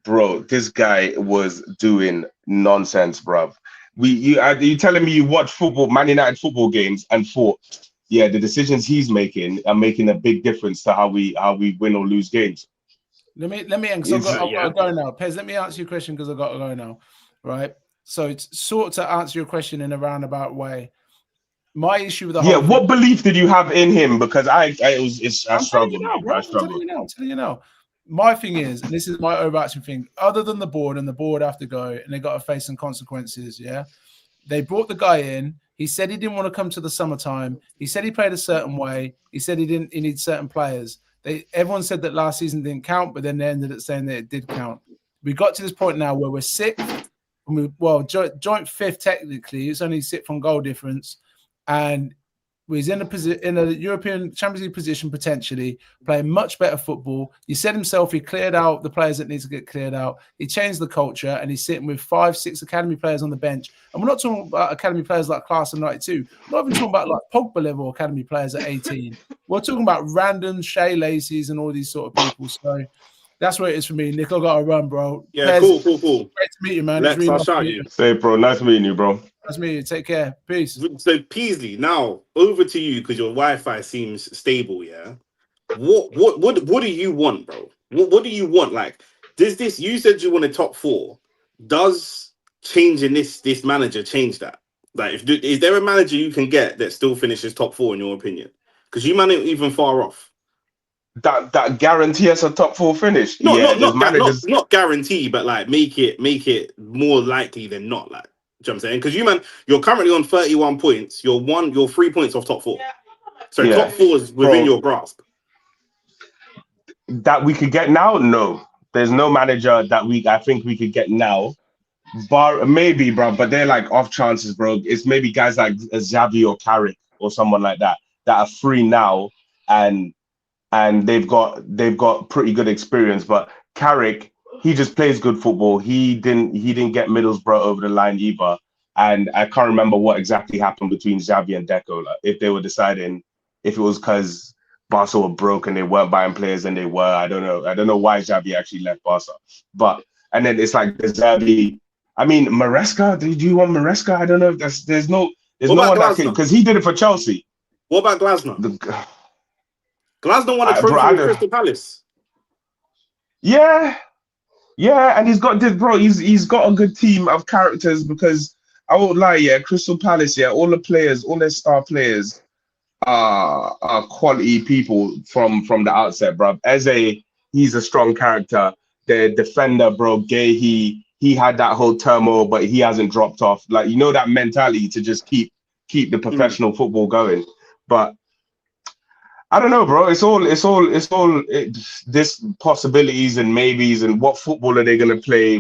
Bro, this guy was doing nonsense, bro. You telling me you watch football, Man United football games, and thought, yeah, the decisions he's making are making a big difference to how we win or lose games. Let me answer. I've got to go now. Pez, let me answer your question because I've got to go now. Right. So it's sort to answer your question in a roundabout way. My issue with the whole what belief did you have in him? Because I struggled. I'm telling you now. my thing is, and this is my overarching thing, other than the board, and the board have to go and they got to face some consequences, yeah? They brought the guy in. He said he didn't want to come to the summertime. He said he played a certain way. He said he needed certain players. Everyone said that last season didn't count, but then they ended up saying that it did count. We got to this point now where we're sixth, joint fifth technically. It's only sixth on goal difference, and he's in a European Champions League position potentially, playing much better football. He said himself he cleared out the players that need to get cleared out. He changed the culture, and he's sitting with 5-6 academy players on the bench. And we're not talking about academy players like Class of 92. We're not even talking about like Pogba level academy players at 18. We're talking about random Shea Lacey's and all these sort of people. So that's where it is for me. Nick, I got to run, bro. Yeah, cool. Great to meet you, man. Lex, I'll shout you. Say, bro, nice meeting you, bro. Nice meeting you. Take care. Peace. So Peasley, now over to you because your Wi-Fi seems stable. Yeah. What do you want, bro? What do you want? Like, this? You said you want a top 4. Does changing this manager change that? Like, is there a manager you can get that still finishes top 4 in your opinion? Because you man ain't even far off. That guarantee us a top 4 finish. Not guarantee, but like make it more likely than not. Like, do you know what I'm saying? Because you're currently on 31 points. You're 3 points off top 4. So top 4 is within your grasp. That we could get now? No. There's no manager that I think we could get now. Bar maybe, bro, but they're like off chances, bro. It's maybe guys like Xavi or Carrick or someone like that are free now and they've got pretty good experience. But Carrick, he just plays good football. He didn't get Middlesbrough over the line either. And I can't remember what exactly happened between Xavi and Deco. Like, if they were deciding if it was because Barca were broke and they weren't buying players and they were. I don't know why Xavi actually left Barca. And then it's like the Xavi. I mean, Maresca. Do you want Maresca? I don't know. There's no one that can, because he did it for Chelsea. What about Glasner? Glasner won a trophy with Crystal Palace. Yeah, and he's got this, bro. He's got a good team of characters because I won't lie, yeah, Crystal Palace, yeah, all the players, all their star players are quality people from the outset, bro. Eze, he's a strong character. The defender, bro, Gay, he had that whole turmoil, but he hasn't dropped off. Like, you know, that mentality to just keep the professional football going. But I don't know, bro. It's all this possibilities and maybes, and what football are they gonna play?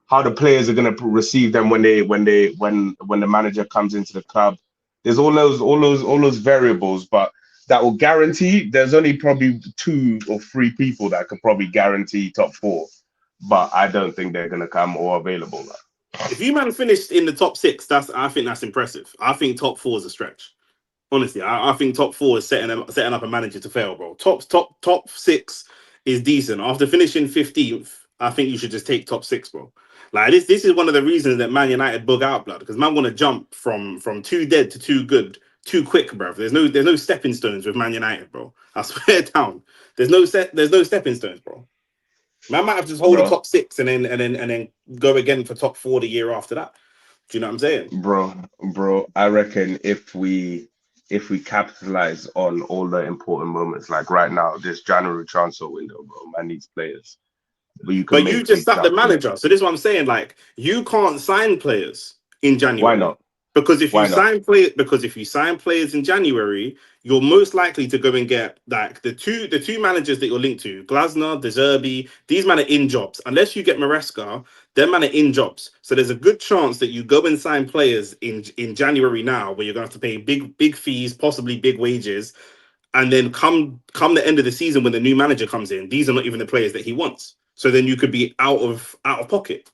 How the players are gonna receive them when the manager comes into the club. There's all those variables, but that will guarantee. There's only probably 2 or 3 people that could probably guarantee top 4, but I don't think they're gonna come or available. If you man finished in the top 6, I think that's impressive. I think top 4 is a stretch. Honestly, I think top 4 is setting up a manager to fail, bro. Top 6 is decent. After finishing 15th, I think you should just take top 6, bro. Like, this is one of the reasons that Man United bug out, blood, because man want to jump from 2 dead to 2 good too quick, bro. There's no stepping stones with Man United, bro. I swear down. There's no stepping stones, bro. Man might have to just hold the top 6 and then go again for top 4 the year after that. Do you know what I'm saying? Bro, I reckon if we capitalize on all the important moments, like right now, this January transfer window, bro, man needs players. But you just sacked the manager. So this is what I'm saying. Like, you can't sign players in January. Why not? Because if you sign players in January, you're most likely to go and get like the two managers that you're linked to, Glasner, De Zerbi. These men are in jobs. Unless you get Maresca, them men are in jobs. So there's a good chance that you go and sign players in January now, where you're gonna have to pay big fees, possibly big wages, and then come the end of the season when the new manager comes in, these are not even the players that he wants. So then you could be out of pocket.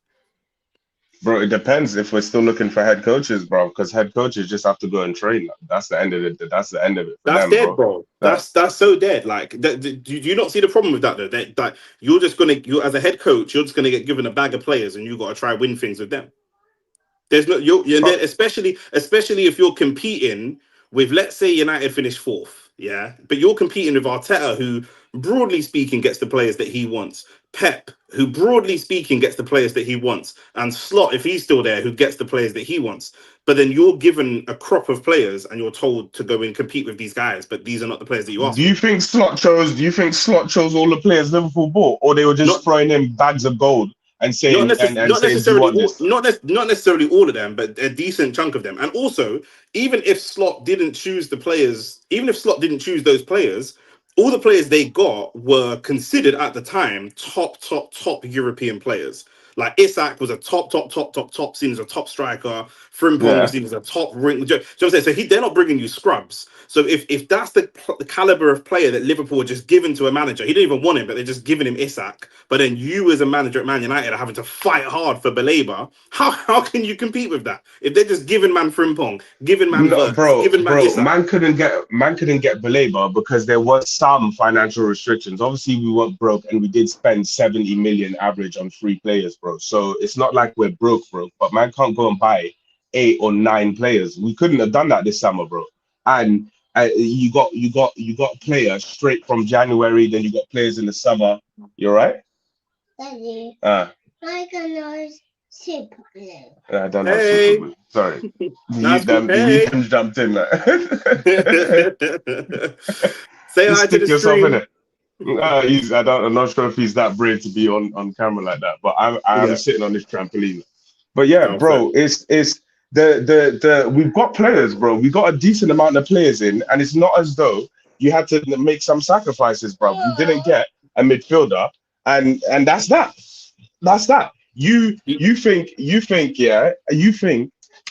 Bro, it depends if we're still looking for head coaches, bro. Because head coaches just have to go and train. That's the end of it. That's the end of it. That's dead, bro. That's so dead. Like, do you not see the problem with that though? That you're just you as a head coach, you're just gonna get given a bag of players, and you got to try win things with them. There's no then especially if you're competing with, let's say, United finish 4th, yeah, but you're competing with Arteta, who, broadly speaking, gets the players that he wants. Pep, who broadly speaking gets the players that he wants, and Slot, if he's still there, who gets the players that he wants. But then you're given a crop of players and you're told to go and compete with these guys, but these are not the players that you asked Do you for. think Slot chose? Do you think Slot chose all the players Liverpool bought, or they were just Not throwing in bags of gold and saying and not saying, "Do you necessarily want this?" not necessarily all of them, but a decent chunk of them. And also, even if Slot didn't choose the players, even if Slot didn't choose those players, all the players they got were considered at the time top European players. Like Isak was a top, seen as a top striker. Frimpong was Yeah, seen as a top ring. Do you know what I'm saying? So they're not bringing you scrubs. So if that's the caliber of player that Liverpool are just given to a manager, he didn't even want him, but they're just giving him Isak. But then you as a manager at Man United are having to fight hard for Baleba. How can you compete with that? If they're just giving man Frimpong, giving man no, Wirtz, giving man Isak. man couldn't get Baleba because there was some financial restrictions. Obviously, we weren't broke, and we did spend 70 million average on 3 players, bro. So it's not like we're broke, but man can't go and buy 8 or 9 players. We couldn't have done that this summer, bro. And you got players straight from January, then you got players in the summer. You're right. Daddy, I I cannot sleep now. don't know. Hey, Sorry, that's cool. the Hey, youth jumped in. Like. say Just hi to stick the yourself in stream. it. I'm not sure if he's that brave to be on camera like that, but I'm Yeah, sitting on this trampoline. But yeah, no, fair. bro, it's the we've got players, bro. We got a decent amount of players in, and it's not as though you had to make some sacrifices, bro. We didn't get a midfielder, and that's that. That's that. You think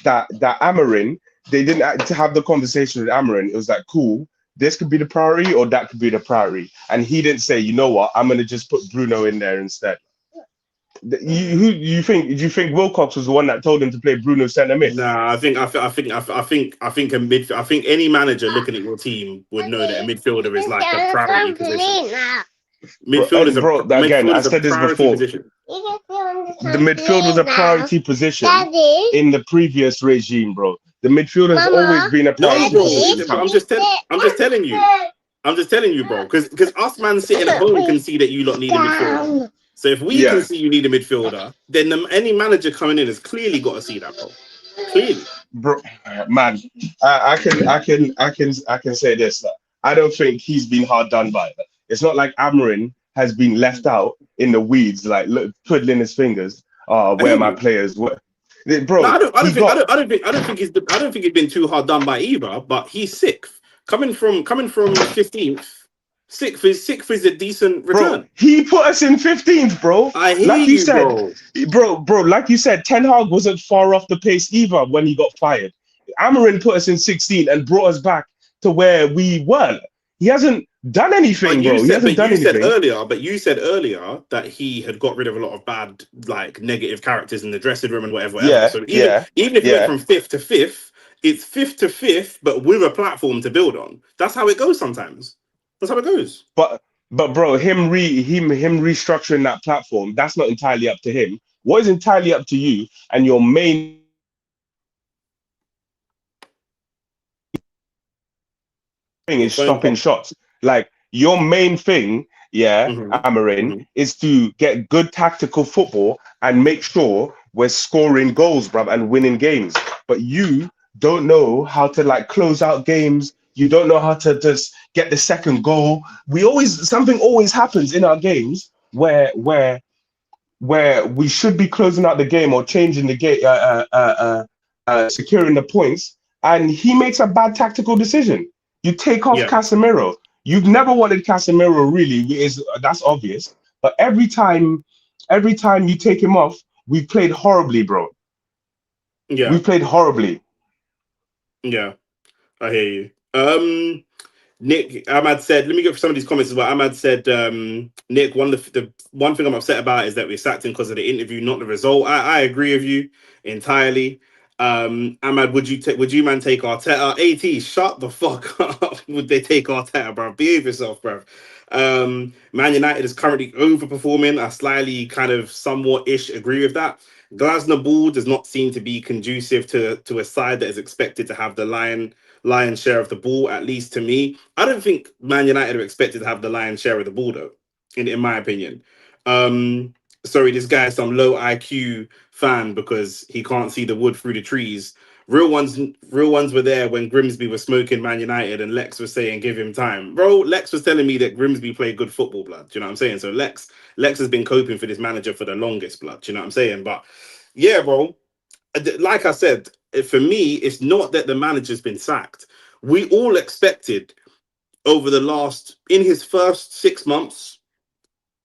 that Amorim, they didn't have the conversation with Amorim. It was like, cool, this could be the priority or that could be the priority, and he didn't say, you know what, I'm gonna just put Bruno in there instead. Do you think Wilcox was the one that told him to play Bruno centre mid? Nah, I think a mid. I think any manager looking at your team would know that a midfielder is like a priority position. Again, I Midfield is a said this priority before. position. The midfield was a priority position Daddy, in the previous regime, bro. The midfield has Mama, always been a No, priority bro. position. But I'm just telling you. I'm just telling you, bro. Because us man sitting at home can see that you lot need a midfielder. So if we can Yeah, see you need a midfielder, then any manager coming in has clearly got to see that, bro. Clearly. bro, man. I can say this. I don't think he's been hard done by it. It's not like Amorim has been left out in the weeds, like twiddling his fingers. I Where hear are my you. players? What, No, bro? I don't He think got I don't think he's been too hard done by either, but he's sixth. Coming from 15th, sixth is a decent bro. return. He put us in 15th, bro. I hear Like you you, said, bro. bro. Like you said, Ten Hag wasn't far off the pace either when he got fired. Amorim put us in 16 and brought us back to where we were. He hasn't done anything, bro. He hasn't done anything. You said earlier that he had got rid of a lot of bad, like negative characters in the dressing room and whatever. Yeah, So even if you went from fifth to fifth, it's fifth to fifth, but with a platform to build on. That's how it goes sometimes. That's how it goes. But bro, him restructuring that platform, that's not entirely up to him. What is entirely up to you and your main thing is stopping shots. Like your main thing, Amorim, is to get good tactical football and make sure we're scoring goals, bruv, and winning games. But you don't know how to like close out games. You don't know how to just get the second goal. Something always happens in our games where we should be closing out the game or changing the game, securing the points, and he makes a bad tactical decision. You take off Casemiro. You've never wanted Casemiro, really. That's obvious. But every time you take him off, we've played horribly, bro. Yeah, we played horribly. Yeah, I hear you. Nick, Ahmad said, let me go for some of these comments as well. Ahmad said, Nick, the one thing I'm upset about is that we sacked him because of the interview, not the result. I agree with you entirely. Ahmad, would you man take Arteta? AT, shut the fuck up. Would they take Arteta, bro? Behave yourself, bro. Man United is currently overperforming. I slightly kind of somewhat-ish agree with that. Glasner ball does not seem to be conducive to a side that is expected to have the lion's share of the ball, at least to me. I don't think Man United are expected to have the lion's share of the ball, though, in my opinion. Sorry, this guy is some low IQ fan because he can't see the wood through the trees. Real ones were there when Grimsby was smoking Man United, and Lex was saying give him time. Bro, Lex was telling me that Grimsby played good football, blood. Do you know what I'm saying? So Lex has been coping for this manager for the longest, blood. Do you know what I'm saying? But yeah, bro, like I said, for me, it's not that the manager's been sacked. We all expected over the last, in his first 6 months,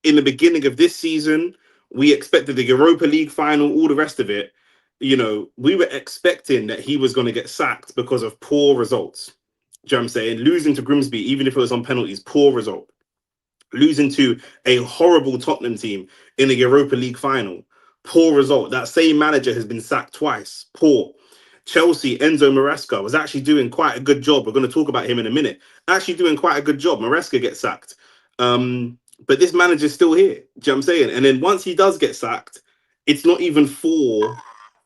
in the beginning of this season, we expected the Europa League final, all the rest of it. You know, we were expecting that he was going to get sacked because of poor results. Do you know what I'm saying? Losing to Grimsby, even if it was on penalties, poor result. Losing to a horrible Tottenham team in the Europa League final, poor result. That same manager has been sacked twice, poor. Chelsea, Enzo Maresca was actually doing quite a good job. We're going to talk about him in a minute. Actually doing quite a good job. Maresca gets sacked. But this manager's still here. Do you know what I'm saying? And then once he does get sacked, it's not even for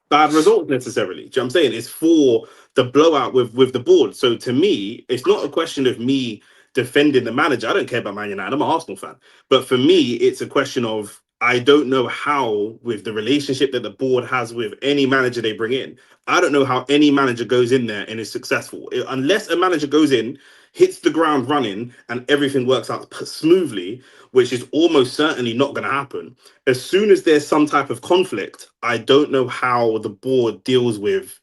bad results necessarily. Do you know what I'm saying? It's for the blowout with the board. So to me, it's not a question of me defending the manager. I don't care about Man United. I'm an Arsenal fan. But for me, it's a question of I don't know how, with the relationship that the board has with any manager they bring in, I don't know how any manager goes in there and is successful. Unless a manager goes in, hits the ground running, and everything works out smoothly, which is almost certainly not going to happen. As soon as there's some type of conflict, I don't know how the board dealing with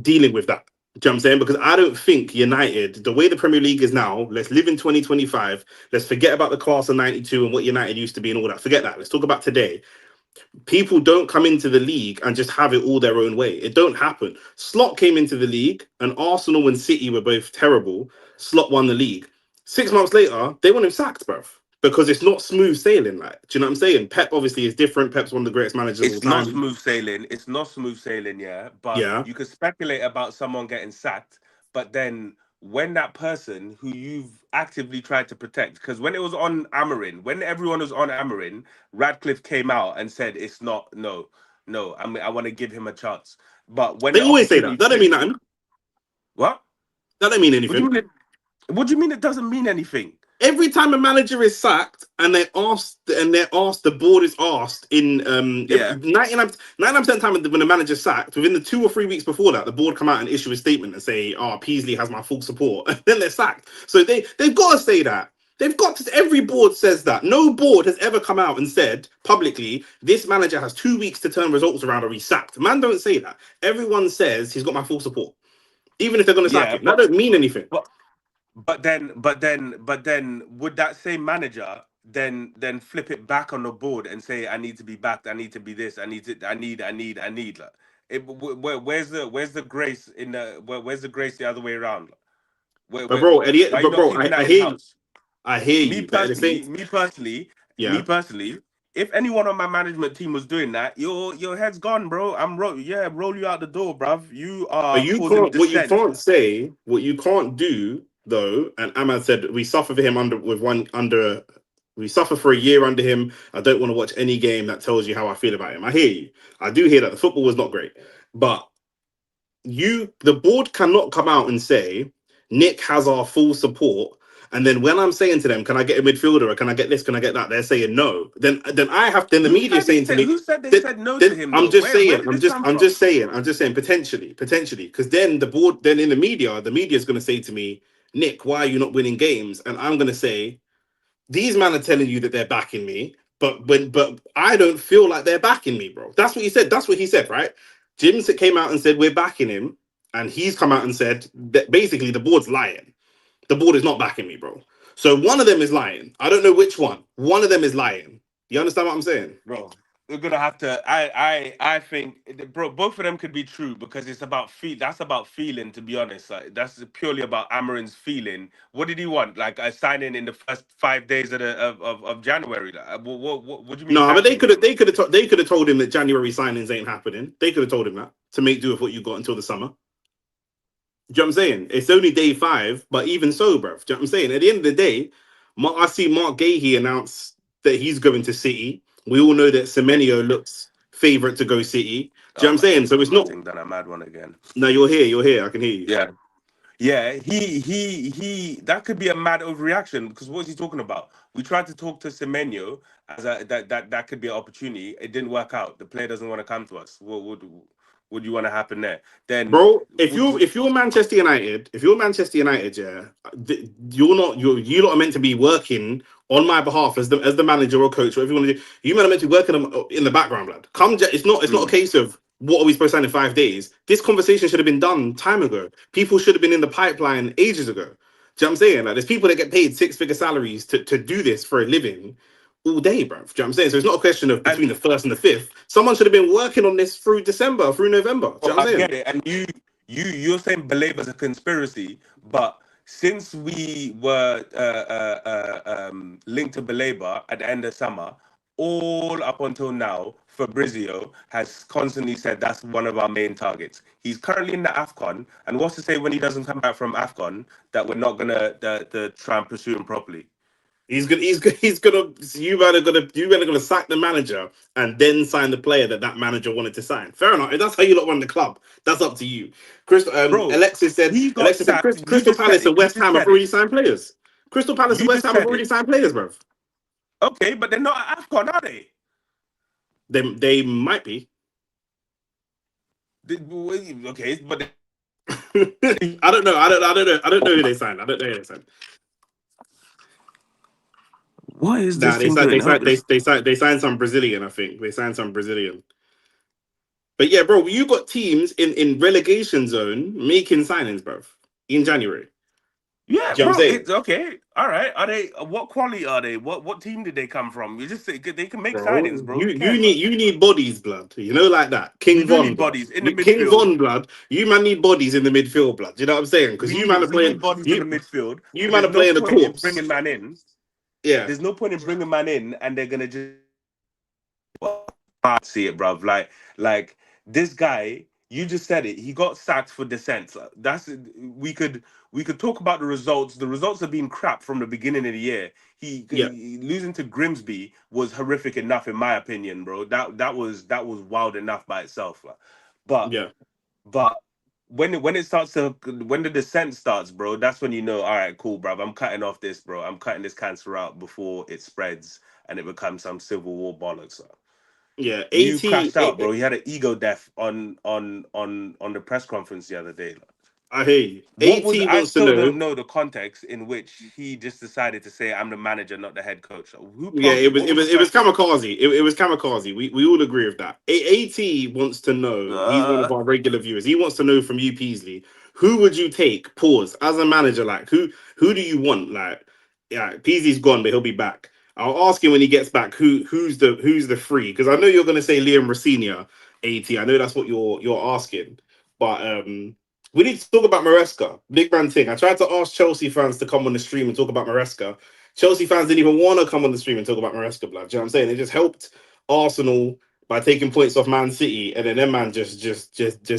that. Do you know what I'm saying? Because I don't think United, the way the Premier League is now, let's live in 2025. Let's forget about the class of 92 and what United used to be and all that. Forget that. Let's talk about today. People don't come into the league and just have it all their own way. It don't happen. Slot came into the league and Arsenal and City were both terrible. Slot won the league. 6 months later, they want him sacked, bruv. Because it's not smooth sailing. Like, do you know what I'm saying? Pep obviously is different. Pep's one of the greatest managers of all It's not time. smooth sailing. It's not smooth sailing, yeah. But Yeah. you could speculate about someone getting sacked, but then when that person who you've actively tried to protect, because when it was on Amorim, when everyone was on Amorim, Radcliffe came out and said it's not, no. I mean, I want to give him a chance. But when They the always say that. opportunity That don't mean nothing. what? That don't mean What do you anything. mean? What do you mean it doesn't mean anything? Every time a manager is sacked and they're asked, the board is asked in Yeah. 99% of the time when the manager's sacked, within the 2 or 3 weeks before that, the board come out and issue a statement and say, "Oh, Peasley has my full support," and then they're sacked. So they've got to say that. They've got to. Every board says that. No board has ever come out and said publicly, "This manager has 2 weeks to turn results around or he's sacked." Man, don't say that. Everyone says he's got my full support, even if they're going to sack Yeah, him. That don't mean anything. But then, would that same manager then flip it back on the board and say, "I need to be backed. I need to be this. I need to. I need." Like, where's the grace in the where's the grace the other way around? Like, But bro, why are you not bro, keeping that I in hear you. house? I hear Me you, but at the same, personally, yeah. if anyone on my management team was doing that, your head's gone, bro. roll you out the door, bruv. You But are you causing can't. What you dissent. can't say, what you can't do though. And Ahmad said we suffer for him under. We suffer for a year under him. I don't want to watch any game that tells you how I feel about him. I hear you. I do hear that the football was not great, but the board cannot come out and say Nick has our full support. And then when I'm saying to them, can I get a midfielder or can I get this, can I get that? They're saying no. Then the media saying to me, Who said they said no to him? I'm Though? just Where saying, did this come from? I'm just saying potentially. Because then then in the media is gonna say to me, Nick, why are you not winning games? And I'm gonna say, these men are telling you that they're backing me, but I don't feel like they're backing me, bro. That's what he said. That's what he said, right? Jim came out and said we're backing him, and he's come out and said that basically the board's lying. The board is not backing me, bro. So one of them is lying. I don't know which one. One of them is lying. You understand what I'm saying? Bro, we're gonna have to. I think, bro, both of them could be true because it's about feel. That's about feeling, to be honest. Like, that's purely about Amorim's feeling. What did he want? Like a signing in the first 5 days of January. Like, what do you mean? No, but backing him? they could have told him that January signings ain't happening. They could have told him that to make do with what you got until the summer. Do you know what I'm saying? It's only day 5, but even so, bro. Do you know what I'm saying? At the end of the day, I see Mark Gahey announce that he's going to City. We all know that Semenyo looks favourite to go City. Do you know what I'm saying? So it's not. Done a mad one again. No, you're here. I can hear you. Yeah. Yeah, he that could be a mad overreaction because what's he talking about? We tried to talk to Semenyo as that could be an opportunity. It didn't work out. The player doesn't want to come to us. What would you want to happen there? Then Bro, would if you're Manchester United, yeah, you lot are meant to be working on my behalf as the manager or coach, whatever you want to do. You men are meant to be working in the background, lad. It's not a case of what are we supposed to sign in 5 days. This conversation should have been done time ago. People should have been in the pipeline ages ago. Do you know what I'm saying? Like, there's people that get paid six-figure salaries to do this for a living all day, bro. Do you know what I'm saying? So it's not a question of between and the first and the fifth. Someone should have been working on this through December, through November. Do you know what I I'm saying? get it. And you're saying believe as a conspiracy, but since we were linked to Belabor at the end of summer, all up until now, Fabrizio has constantly said that's one of our main targets. He's currently in the AFCON, and what's to say when he doesn't come back from AFCON that we're not gonna try and pursue him properly? He's gonna. You better gonna sack the manager and then sign the player that manager wanted to sign. Fair enough. If that's how you lot run the club, that's up to you. Bro, Alexis said. he got Alexis said sacked. You Crystal just said Palace it. and You West just Ham have said it. already signed players. Crystal Palace and You West just Ham have said already it. signed players, bro. Okay, but they're not at AFCON, are they? They might be. Okay, but I don't know. I don't know who they signed. I don't know who they signed. what is Nah, this thing doing? they signed some Brazilian. I think they signed some Brazilian. But yeah, bro, you got teams in relegation zone making signings, bro, in January. Yeah, Do you know what I'm bro. saying? It's okay. All right. Are they? What quality are they? What team did they come from? You just say they can make signings, Bro, bro. you Who you cares, need man? you need bodies, blood. You know, like that. We King do Von, need blood. bodies in the King midfield. Von, blood. You man need bodies in the midfield, blood. You know what I'm saying? Because you man are We need playing bodies in the midfield. you But man there's are no playing the point in corpse. bringing man in. Yeah, There's no point in bringing man in, and they're gonna just see it, bruv. Like this guy, you just said it. He got sacked for dissent. That's we could we could talk about the results. The results have been crap from the beginning of the year. yeah, Losing to Grimsby was horrific enough, in my opinion, bro. That was wild enough by itself. But yeah. but when it starts to when the descent starts, bro, that's when you know, all right, cool, bro. I'm cutting off this, bro. I'm cutting this cancer out before it spreads and it becomes some civil war bollocks. Yeah, You 80. crashed out, bro. He had an ego death on the press conference the other day. I hear you. What was 80 I wants to still know. don't know the context in which he just decided to say I'm the manager, not the head coach. Who Yeah, prompted? What was the it was question? kamikaze. It was kamikaze. We all agree with that. AT wants to know. He's one of our regular viewers. He wants to know from you, Peasley. Who would you take? Pause. As a manager, like who do you want? Like, yeah, Peasley's gone, but he'll be back. I'll ask him when he gets back. Who's the free? Because I know you're gonna say Liam Rossignol, AT. I know that's what you're asking, but we need to talk about Maresca. Big man thing. I tried to ask Chelsea fans to come on the stream and talk about Maresca. Chelsea fans didn't even want to come on the stream and talk about Maresca, blood. Do you know what I'm saying? They just helped Arsenal by taking points off Man City, and then their man just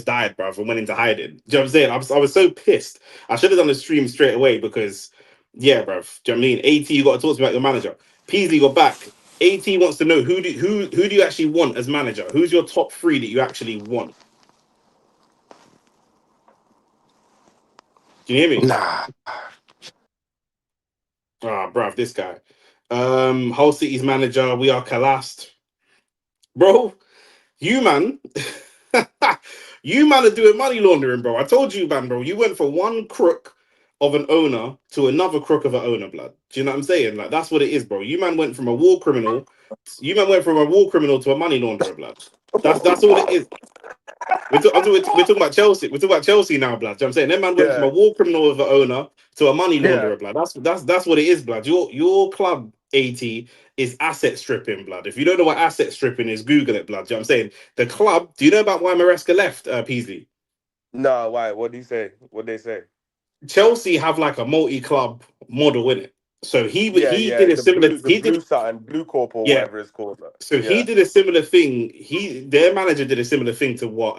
died, bro, and went into hiding. Do you know what I'm saying? I was so pissed. I should have done the stream straight away because, yeah, bro. Do you know what I mean? AT, you got to talk to me about your manager. Peasley got back. AT wants to know who do you actually want as manager? Who's your top three that you actually want? Can you hear me? Nah, Ah, bruv, this guy. Hull City's manager, we are collapsed. Bro, you man, you man are doing money laundering, bro. I told you, man, bro. You went from one crook of an owner to another crook of an owner, blood. Do you know what I'm saying? Like, that's what it is, bro. You man went from a war criminal. You man went from a war criminal to a money launderer, blood. That's all it is. We're talking about Chelsea. We're talking about Chelsea now, blood. Do you know what I'm saying? That man went from yeah, a war criminal of an owner to a money yeah. launderer, blood. That's what it is, blood. Your club, AT, is asset stripping, blood. If you don't know what asset stripping is, Google it, blood. Do you know what I'm saying? The club. Do you know about why Maresca left, Peasley? No, why? What do you say? What they say? Chelsea have like a multi-club model in it. So Yeah, he yeah. did a similar. The He blue did, something, blue corp or yeah. whatever it's called. So he Yeah. did a similar thing. Their manager did a similar thing to what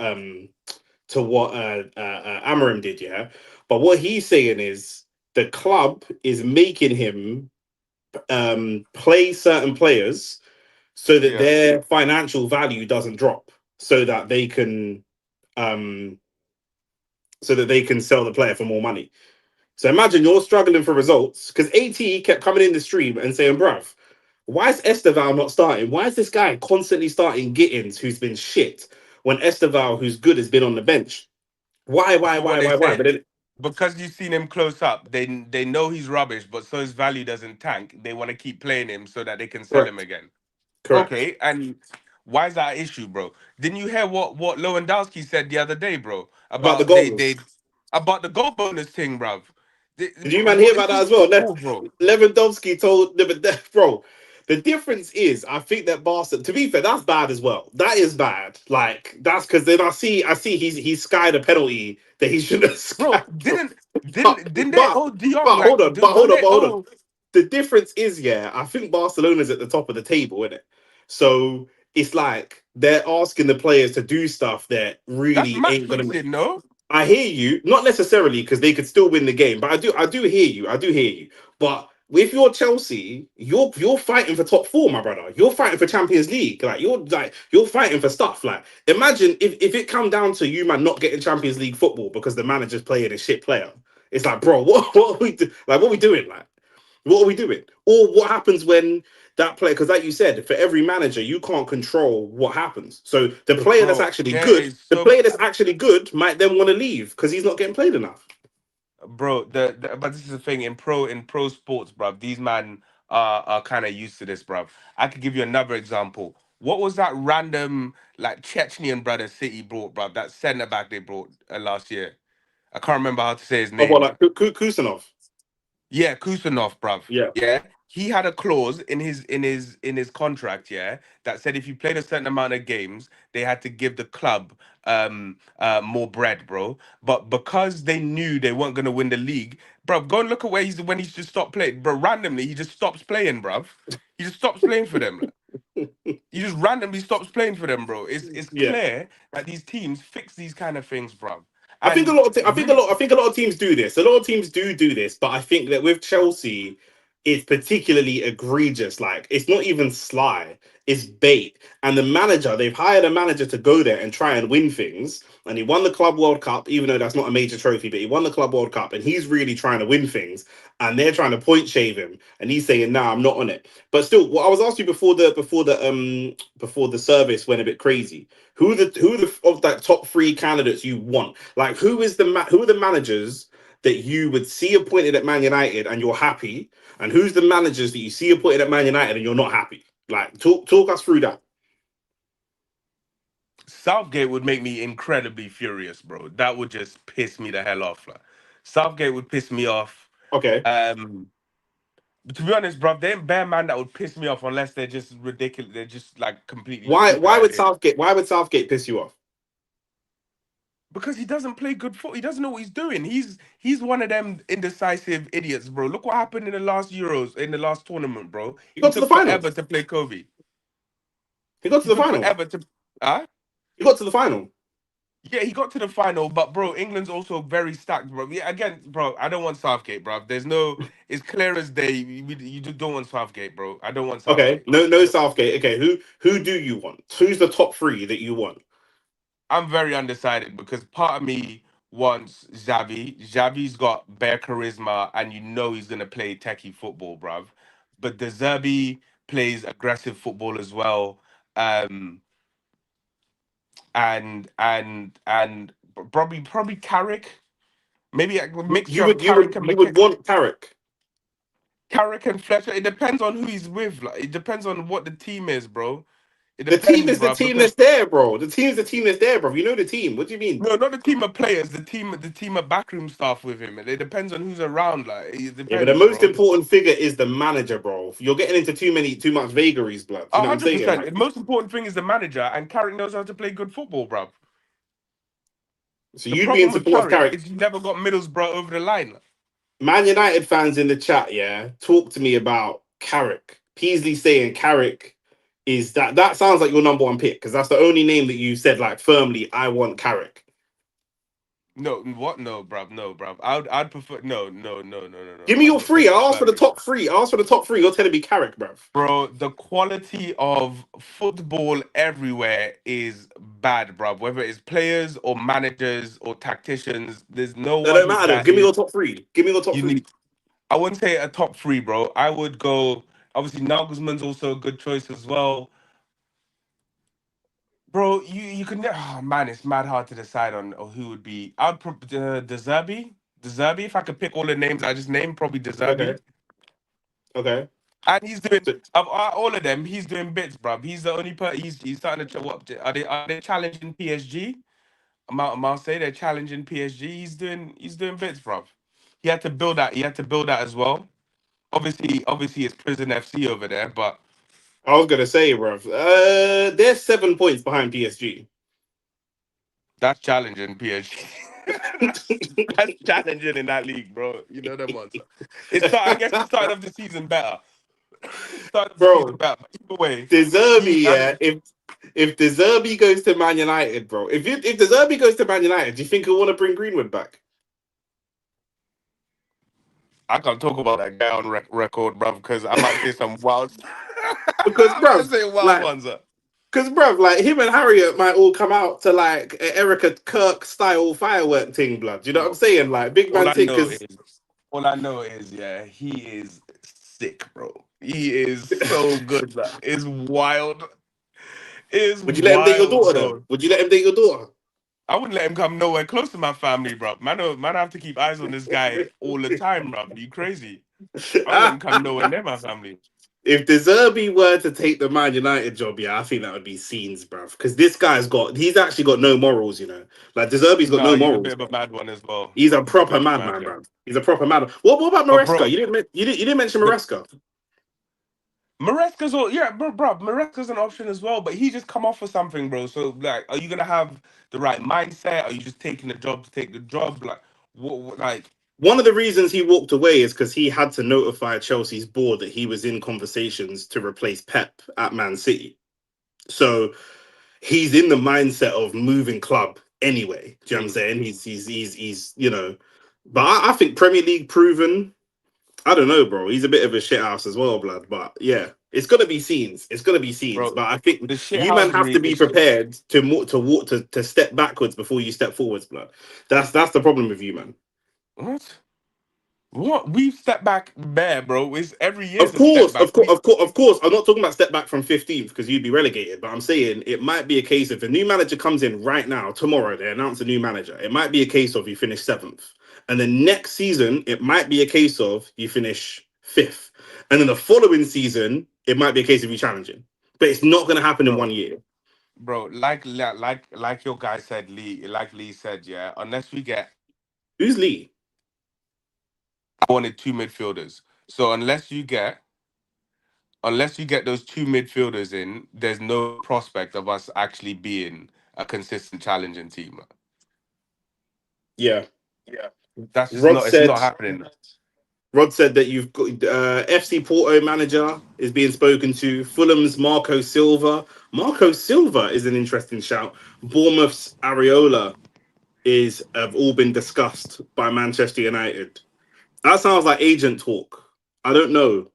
Amorim did, yeah. But what he's saying is the club is making him play certain players so that Yeah. their financial value doesn't drop, so that they can um so that they can sell the player for more money. So imagine you're struggling for results because AT kept coming in the stream and saying, bruv, why is Esteval not starting? Why is this guy constantly starting Gittins, who's been shit, when Esteval, who's good, has been on the bench? Why? This is what they But said. then, Because you've seen him close up, they know he's rubbish, but so his value doesn't tank. They want to keep playing him so that they can sell him correct, again. correct. Okay, and why is that an issue, bro? Didn't you hear what Lewandowski said the other day, bro? About the About they goals. about the goal bonus thing, bruv. Did you man hear What is about that this as well? football, bro? Lewandowski told bro. The difference is, I think that Barca. To be fair, that's bad as well. That is bad. Like that's because then I see he's skied a penalty that he shouldn't have Bro, skied. didn't But didn't didn't they but owe De Jong but like hold on, but hold don't on, they but hold on. owe? The difference is, yeah, I think Barcelona's at the top of the table, isn't it? So it's like they're asking the players to do stuff that That's really match ain't gonna. fixing, no? I hear you, not necessarily because they could still win the game, but I do hear you. I do hear you. But if you're Chelsea, you're fighting for top four, my brother. You're fighting for Champions League. You're fighting for stuff. Like imagine if it come down to you, man, not getting Champions League football because the manager's playing a shit player. It's like, bro, what are we like? What are we doing? Like, what are we doing? Or what happens when that player? Because, like you said, for every manager, you can't control what happens. So Bro, there is the so player that's actually good, might then want to leave because he's not getting played enough. bro, but this is the thing in pro sports, bruv. These man are kind of used to this, bruv. I could give you another example. What was that random like Chechnyan brother City brought, bruv? That centre back they brought last year. I can't remember how to say his Oh, what, name. like Kusanov? Yeah, Kusanov, bruv. Yeah. Yeah. He had a clause in his contract, yeah, that said if you played a certain amount of games, they had to give the club more bread, bro. But because they knew they weren't gonna win the league, bruv, go and look at where he's when he's just stopped playing. Bro, randomly he just stops playing, bruv. He just stops playing for them. He just randomly stops playing for them, bro. It's Yeah. clear that these teams fix these kind of things, bruv. I think a And lot of re- I think a lot of teams do this. A lot of teams do this, but I think that with Chelsea, it's particularly egregious. Like it's not even sly; it's bait. And the manager, they've hired a manager to go there and try and win things. And he won the Club World Cup, even though that's not a major trophy. But he won the Club World Cup, and he's really trying to win things. And they're trying to point shave him, and he's saying, "Nah, I'm not on it." But still, what I was asking you before the service went a bit crazy. Who the of that top three candidates you want? Like who are the managers that you would see appointed at Man United and you're happy, and who's the managers that you see appointed at Man United and you're not happy? Like talk us through that. Southgate would make me incredibly furious, bro. That would just piss me the hell off. Like. Southgate would piss me off. Okay. But to be honest, bro, they ain't bare man that would piss me off unless they're just ridiculous. They're just like completely stupid ideas. Why would Southgate piss you off? Because he doesn't play good foot. He doesn't know what he's doing. He's one of them indecisive idiots, bro. Look what happened in the last Euros, in the last tournament, bro. He He got to the took final. forever to play Kobe. He got to He the took final. forever to. Huh? He got to the final. Yeah, he got to the final, but bro, England's also very stacked, bro. Yeah, again, bro, I don't want Southgate, bro. There's no, it's clear as day. You just don't want Southgate, bro. I don't want Okay. Southgate, bro. No Southgate. Okay. Who do you want? Who's the top three that you want? I'm very undecided because part of me wants Xavi. Xavi's got bare charisma, and you know he's gonna play techie football, bruv. But De Zerbi plays aggressive football as well. Um, and probably Carrick. Maybe a mixture of Carrick and You would want Carrick. Carrick and Fletcher. It depends on who he's with. Like, it depends on what the team is, bro. It The team depends, is the bro. team Because that's there, bro. The team's the team that's there, bro. You know the team. What do you mean? no, not the team of players. The team of backroom staff with him. It depends on who's around. Like it Yeah, but the depends, most bro. important figure is the manager, bro. You're getting into too much vagaries, blood. You know what I'm saying? 100%. Like, The most important thing is the manager, and Carrick knows how to play good football, bro. so The you'd be in problem with support of Carrick Carrick. is he never got Middlesbrough over the line. Man United fans in the chat, yeah, talk to me about Carrick. Peasley saying Carrick is that sounds like your number one pick because that's the only name that you said like firmly. I want Carrick. No, what? No, bruv. No, bruv. I'd prefer. No, no, no, no, no, Give no. me I'm your not three. taking I asked for the Burnley. top three. I asked for the top three. You're telling me Carrick, bruv. Bro, the quality of football everywhere is bad, bruv. Whether it's players or managers or tacticians, there's no That one don't who's matter. that Give me who your top three. Give me your top you three. need. I wouldn't say a top three, bro. I would go. Obviously, Nagelsmann's also a good choice as well. Bro, you can. Oh man, it's mad hard to decide on who would be. I'd put De Zerbi. De Zerbi. If I could pick all the names I just named, probably De Okay. Zerbi. Okay. And he's doing So, of all of them. He's doing bits, bruv. He's the only per. He's starting to what? Are they challenging PSG? Marseille. They're challenging PSG. He's doing bits, bruv. He had to build that. He had to build that as well. Obviously, it's Prison FC over there, but I was gonna say, bruv. They're 7 points behind PSG. that's challenging PSG. that's, that's challenging in that league, bro. You know them ones. I guess he started off the season better. Started off the season Bro, better. But either way, De he. Zerbi, yeah. If De Zerbi goes to Man United, bro. If De Zerbi goes to Man United, do you think he'll want to bring Greenwood back? I can't talk about that guy on record, bruv, because I might say some wild. Because, I might bruv, say wild like, ones. because, bruv, like him and Harriet might all come out to like a Erica Kirk style firework thing, blood. You know what I'm Bro. saying? Like big All man I thing, know because is, yeah, he is sick, bro. He is so good, man. It's wild. It's would you let him date your wild, daughter though? bro. Would you let him date your daughter? I wouldn't let him come nowhere close to my family, bro. Man, I have to keep eyes on this guy all the time, bro. You crazy? I wouldn't let him come nowhere near my family. If De Zerbi were to take the Man United job, yeah, I think that would be scenes, bruv. Because this he's actually got no morals, you know. Like De Zerbi's got No, no he's a bit morals, of a bruv. mad one as well. He's a He's a proper bit of a madman, madman. bruv. He's a proper madman. What about But Maresca? bro, You didn't mention the Maresca. Maresca's all yeah, bro. Maresca's an option as well, but he just come off for something, bro. So like, are you gonna have the right mindset? Are you just taking the job to take the job? Like, what like, One of the reasons he walked away is because he had to notify Chelsea's board that he was in conversations to replace Pep at Man City. So he's in the mindset of moving club anyway. Do you know what I'm thing, saying? He's you know, but I think Premier League proven. I don't know, bro. He's a bit of a shit house as well, blood. But yeah, it's gonna be scenes. It's gonna be scenes. bro? But I think The you man have to shithousery be is prepared to step backwards before you step forwards, blood. That's the problem with you, man. what? What we've stepped back there, bro. Is every year's Of a step course, back. of course, of course, of course. I'm not talking about step back from 15th because you'd be relegated. But I'm saying it might be a case if a new manager comes in right now, tomorrow they announce a new manager. It might be a case of you finish 7th, and then next season it might be a case of you finish 5th, and then the following season it might be a case of you challenging. But it's not going to happen in bro. 1 year. Bro, like your guy said, Lee said, yeah. Who's Lee? I wanted two midfielders. So unless you get those two midfielders in, there's no prospect of us actually being a consistent challenging team. Yeah, That's just Rod not. It's said. not happening. Rod said that you've got FC Porto manager is being spoken to. Fulham's Marco Silva. Marco Silva is an interesting shout. Bournemouth's Areola have all been discussed by Manchester United. That sounds like agent talk. I don't know.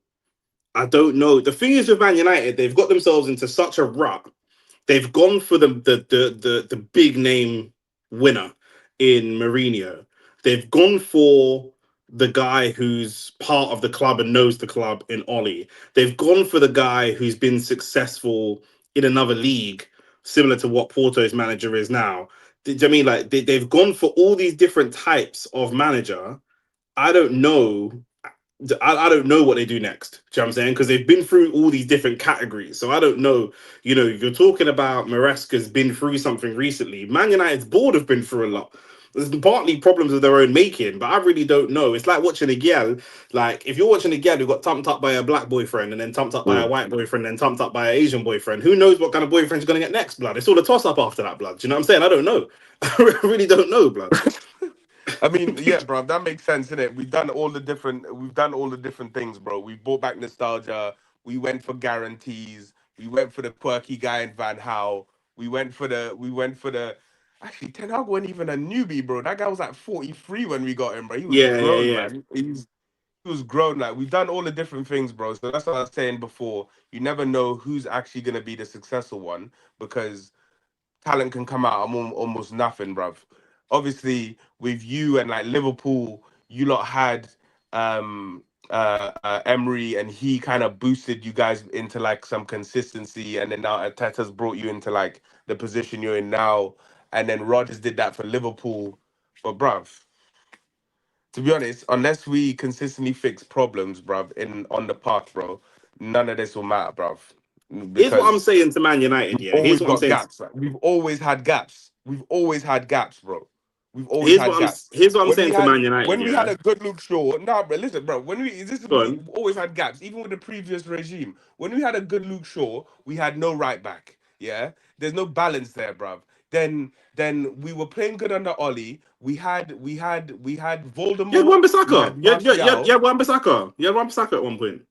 I don't know. The thing is with Man United, they've got themselves into such a rut. They've gone for the big name winner in Mourinho. They've gone for the guy who's part of the club and knows the club in Ollie. They've gone for the guy who's been successful in another league, similar to what Porto's manager is now. Do you know what I mean? Like they've gone for all these different types of manager. I don't know. I don't know what they do next. Do you know what I'm saying? Because they've been through all these different categories. So I don't know. You know, you're talking about Maresca's been through something recently. Man United's board have been through a lot. There's partly problems of their own making, but I really don't know. It's like watching a girl. Like, if you're watching a girl who got tumped up by a black boyfriend and then tumped up by a Mm. white boyfriend and tumped up by an Asian boyfriend, who knows what kind of boyfriend she's going to get next, blood? It's all a toss up after that, blood. Do you know what I'm saying? I don't know. I really don't know, blood. I mean, yeah, bro, that makes sense, innit? We've done all the different things, bro. We brought back nostalgia. We went for guarantees. We went for the quirky guy in Van Hal. We went for the Actually, Ten Hag wasn't even a newbie, bro. That guy was like 43 when we got him, bro. He was Yeah, yeah, grown, yeah. man. He was grown. Like, we've done all the different things, bro. So that's what I was saying before. You never know who's actually gonna be the successful one because talent can come out of almost nothing, bruv. Obviously, with you and like Liverpool, you lot had Emery, and he kind of boosted you guys into like some consistency, and then now Arteta's brought you into like the position you're in now, and then Rodgers did that for Liverpool. But bruv, to be honest, unless we consistently fix problems, bruv, in on the park, bro, none of this will matter, bruv, Here's what I'm because saying to Man United. Yeah, here's always what I'm got saying. gaps. Like, we've always had gaps. We've always had gaps, bro. We've always had gaps. Here's what I'm When we saying to had Man United. when we had Yeah, a good Luke Shaw, nah, bro. Listen, bro. When we this is go me, on. we've always had gaps. Even with the previous regime, when we had a good Luke Shaw, we had no right back. Yeah, there's no balance there, bro. Then we were playing good under Ollie. We had You had Voldemort. We Wan-Bissaka. had Martial. You had Wan-Bissaka. You had Wan-Bissaka at one point.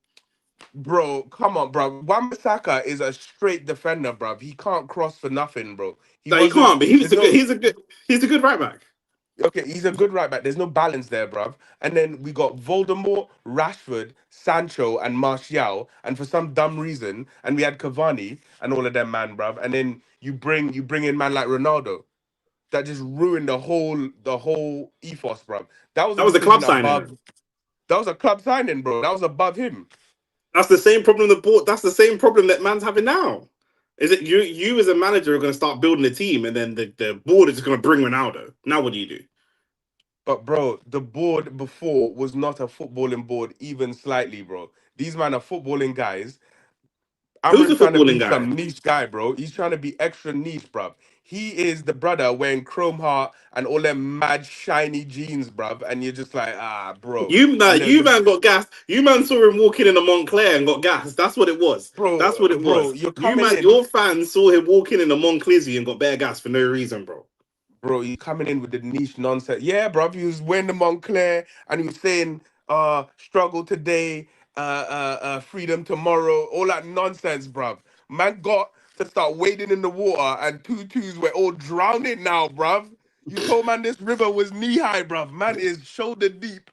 Bro, come on, bro. Wan-Bissaka is a straight defender, bro. He can't cross for nothing, bro. He No, he wasn't. can't. But he was There's a good. no. He's a good right back. Okay, he's a good right back. There's no balance there, bruv. And then we got Voldemort, Rashford, Sancho, and Martial, and for some dumb reason, and we had Cavani and all of them, man, bruv. And then you bring in man like Ronaldo. That just ruined the whole ethos, bruv. That was a That was a club decision signing, though. above. That was a club signing, bro. That was above him. That's the same problem the board. That's the same problem that man's having now. Is it you as a manager are going to start building a team, and then the board is just going to bring Ronaldo? Now what do you do? But bro, the board before was not a footballing board, even slightly, bro. These man are footballing guys. Who's the Amarim's trying to footballing be guy? some niche guy, bro. He's trying to be extra niche, bruv. He is the brother wearing chrome heart and all them mad shiny jeans, bruv. And you're just like, bro. And You man got gas. You man saw him walking in the Montclair and got gas. That's what it was. That's what it bro, was. you're You coming man, in, your fans saw him walking in the Montclair and got bare gas for no reason, bro. bro. You're coming in with the niche nonsense. Yeah, bruv. He was wearing the Montclair and he was saying, struggle today, freedom tomorrow, all that nonsense, bruv. Man got to start wading in the water and tutus were all drowning now, bruv. You told man this river was knee high, bruv. Man is shoulder deep